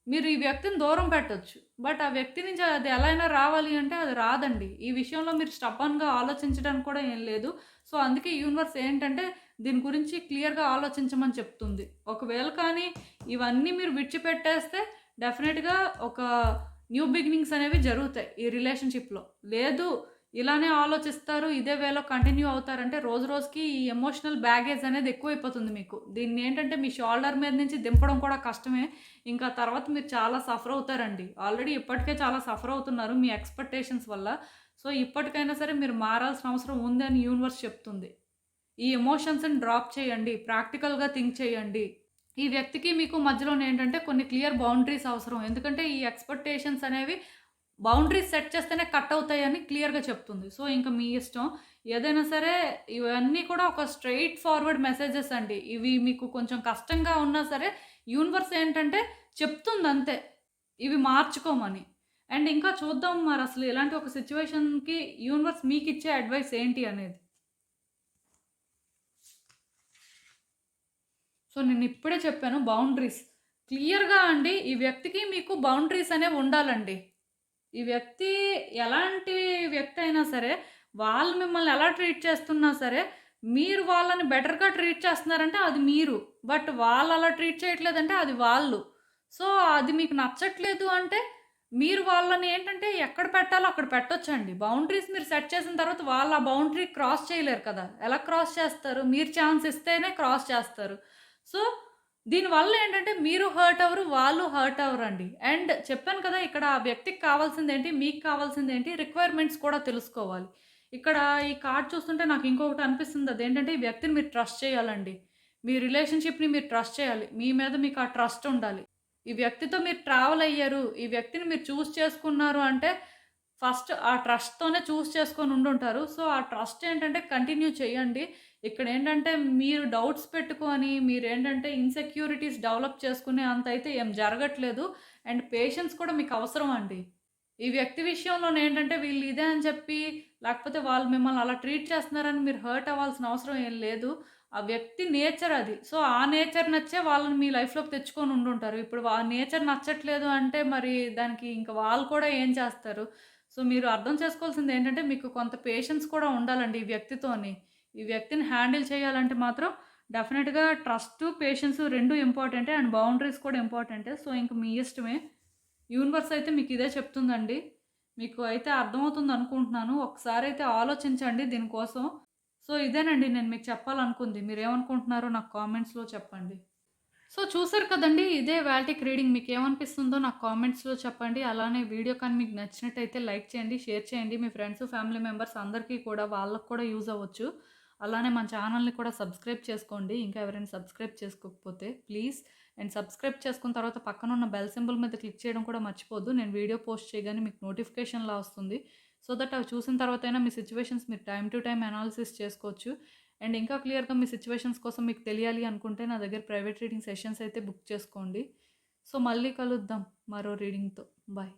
మీరు ఈ వ్యక్తిని దూరం పెట్టొచ్చు. బట్ ఆ వ్యక్తి నుంచి అది ఎలా అయినా రావాలి అంటే అది రాదండి. ఈ విషయంలో మీరు స్టబర్న్‌గా ఆలోచించడానికి కూడా ఏం లేదు. సో, అందుకే యూనివర్స్ ఏంటంటే దీని గురించి క్లియర్‌గా ఆలోచించమని చెప్తుంది. ఒకవేళ కానీ ఇవన్నీ మీరు విడిచిపెట్టేస్తే డెఫినిట్‌గా ఒక న్యూ బిగినింగ్స్ అనేవి జరుగుతాయి ఈ రిలేషన్‌షిప్‌లో. లేదు ఇలానే ఆలోచిస్తారు, ఇదే వేలో కంటిన్యూ అవుతారంటే రోజు రోజుకి ఈ ఎమోషనల్ బ్యాగేజ్ అనేది ఎక్కువైపోతుంది మీకు. దీన్నేంటంటే మీ షోల్డర్ మీద నుంచి దింపడం కూడా కష్టమే. ఇంకా తర్వాత మీరు చాలా సఫర్ అవుతారండి. ఆల్రెడీ ఇప్పటికే చాలా సఫర్ అవుతున్నారు మీ ఎక్స్‌పెక్టేషన్స్ వల్ల. సో, ఇప్పటికైనా సరే మీరు మారాల్సిన అవసరం ఉంది అని యూనివర్స్ చెప్తుంది. ఈ ఎమోషన్స్‌ని డ్రాప్ చేయండి. ప్రాక్టికల్‌గా థింక్ చేయండి. ఈ వ్యక్తికి మీకు మధ్యలోనేంటంటే కొన్ని క్లియర్ బౌండరీస్ అవసరం. ఎందుకంటే ఈ ఎక్స్‌పెక్టేషన్స్ అనేవి బౌండరీస్ సెట్ చేస్తేనే కట్ అవుతాయని క్లియర్‌గా చెప్తుంది. సో, ఇంక మీ ఇష్టం. ఏదైనా సరే ఇవన్నీ కూడా ఒక స్ట్రెయిట్ ఫార్వర్డ్ మెసేజెస్ అండి. ఇవి మీకు కొంచెం కష్టంగా ఉన్నా సరే యూనివర్స్ ఏంటంటే చెప్తుందంతే. ఇవి మార్చుకోమని. అండ్ ఇంకా చూద్దాం మరసలు ఇలాంటి ఒక సిట్యుయేషన్‌కి యూనివర్స్ మీకిచ్చే అడ్వైస్ ఏంటి అనేది. సో, నేనిప్పుడే చెప్పాను బౌండరీస్. క్లియర్‌గా అండి ఈ వ్యక్తికి మీకు బౌండరీస్ అనేవి ఉండాలండి. ఈ వ్యక్తి ఎలాంటి వ్యక్తి అయినా సరే, వాళ్ళు మిమ్మల్ని ఎలా ట్రీట్ చేస్తున్నా సరే, మీరు వాళ్ళని బెటర్‌గా ట్రీట్ చేస్తున్నారంటే అది మీరు. బట్ వాళ్ళలా ట్రీట్ చేయట్లేదంటే అది వాళ్ళు. సో, అది మీకు నచ్చట్లేదు అంటే, మీరు వాళ్ళని ఏంటంటే ఎక్కడ పెట్టాలో అక్కడ పెట్టొచ్చండి. బౌండరీస్ మీరు సెట్ చేసిన తర్వాత వాళ్ళు ఆ బౌండరీ క్రాస్ చేయలేరు కదా! ఎలా క్రాస్ చేస్తారు? మీరు ఛాన్స్ ఇస్తేనే క్రాస్ చేస్తారు. సో, దీనివల్ల ఏంటంటే మీరు హర్ట్ అవ్వరు, వాళ్ళు హర్ట్ అవ్వరండి. అండ్ చెప్పాను కదా! ఇక్కడ ఆ వ్యక్తికి కావాల్సిందేంటి, మీకు కావాల్సిందేంటి, రిక్వైర్మెంట్స్ కూడా తెలుసుకోవాలి. ఇక్కడ ఈ కార్డ్ చూస్తుంటే నాకు ఇంకొకటి అనిపిస్తుంది. అదేంటంటే ఈ వ్యక్తిని మీరు ట్రస్ట్ చేయాలండి. మీ రిలేషన్‌షిప్‌ని మీరు ట్రస్ట్ చేయాలి. మీ మీద మీకు ఆ ట్రస్ట్ ఉండాలి. ఈ వ్యక్తితో మీరు ట్రావెల్ అయ్యారు, ఈ వ్యక్తిని మీరు చూజ్ చేసుకున్నారు అంటే ఫస్ట్ ఆ ట్రస్ట్‌తోనే చూజ్ చేసుకొని ఉండుంటారు. సో, ఆ ట్రస్ట్ ఏంటంటే కంటిన్యూ చేయండి. ఇక్కడేంటంటే మీరు డౌట్స్ పెట్టుకొని, మీరేంటంటే ఇన్‌సెక్యూరిటీస్ డెవలప్ చేసుకునే అంతైతే ఏం జరగట్లేదు. అండ్ పేషెన్స్ కూడా మీకు అవసరం అండి. ఈ వ్యక్తి విషయంలోనేంటంటే వీళ్ళు ఇదే అని చెప్పి, లేకపోతే వాళ్ళు మిమ్మల్ని అలా ట్రీట్ చేస్తున్నారని మీరు హర్ట్ అవ్వాల్సిన అవసరం ఏం లేదు. ఆ వ్యక్తి నేచర్ అది. సో, ఆ నేచర్ నచ్చే వాళ్ళని మీ లైఫ్‌లోకి తెచ్చుకొని ఉండుంటారు. ఇప్పుడు ఆ నేచర్ నచ్చట్లేదు అంటే మరి దానికి ఇంక వాళ్ళు కూడా ఏం చేస్తారు? సో, మీరు అర్థం చేసుకోవాల్సిందేంటంటే మీకు కొంత పేషెన్స్ కూడా ఉండాలండి ఈ వ్యక్తితోని. ఈ వ్యక్తిని హ్యాండిల్ చేయాలంటే మాత్రం డెఫినిట్‌గా ట్రస్టు, పేషెన్సు 2 ఇంపార్టెంటే అండ్ బౌండరీస్ కూడా ఇంపార్టెంటే. సో, ఇంక మీ ఇష్టమే. యూనివర్స్ అయితే మీకిదే చెప్తుందండి. మీకు అయితే అర్థమవుతుందనుకుంటున్నాను. ఒకసారయితే ఆలోచించండి దీనికోసం. సో, ఇదేనండి నేను మీకు చెప్పాలనుకుంది. మీరేమనుకుంటున్నారో నాకు కామెంట్స్‌లో చెప్పండి. సో, చూసారు కదండీ! ఇదే వాల్టిక్ రీడింగ్ మీకేమనిపిస్తుందో నాకు కామెంట్స్‌లో చెప్పండి. అలానే వీడియో కానీ మీకు నచ్చినట్టయితే లైక్ చేయండి, షేర్ చేయండి. మీ ఫ్రెండ్స్, ఫ్యామిలీ మెంబర్స్ అందరికీ కూడా వాళ్ళకి కూడా యూజ్ అవ్వచ్చు. అలానే మన ఛానల్‌ని కూడా సబ్స్క్రైబ్ చేసుకోండి. ఇంకా ఎవరైనా సబ్స్క్రైబ్ చేసుకోకపోతే ప్లీజ్. అండ్ సబ్స్క్రైబ్ చేసుకున్న తర్వాత పక్కన ఉన్న బెల్ సింబల్ మీద క్లిక్ చేయడం కూడా మర్చిపోద్దు. నేను వీడియో పోస్ట్ చేయగానే మీకు నోటిఫికేషన్‌లా వస్తుంది. సో దట్ అవి చూసిన తర్వాతైనా మీ సిట్యుయేషన్స్ మీరు టైమ్ టు టైమ్ అనాలిసిస్ చేసుకోవచ్చు. అండ్ ఇంకా క్లియర్‌గా మీ సిట్యుయేషన్స్ కోసం మీకు తెలియాలి అనుకుంటే నా దగ్గర ప్రైవేట్ రీడింగ్ సెషన్స్ అయితే బుక్ చేసుకోండి. సో మళ్ళీ కలుద్దాం మరో రీడింగ్‌తో. బాయ్.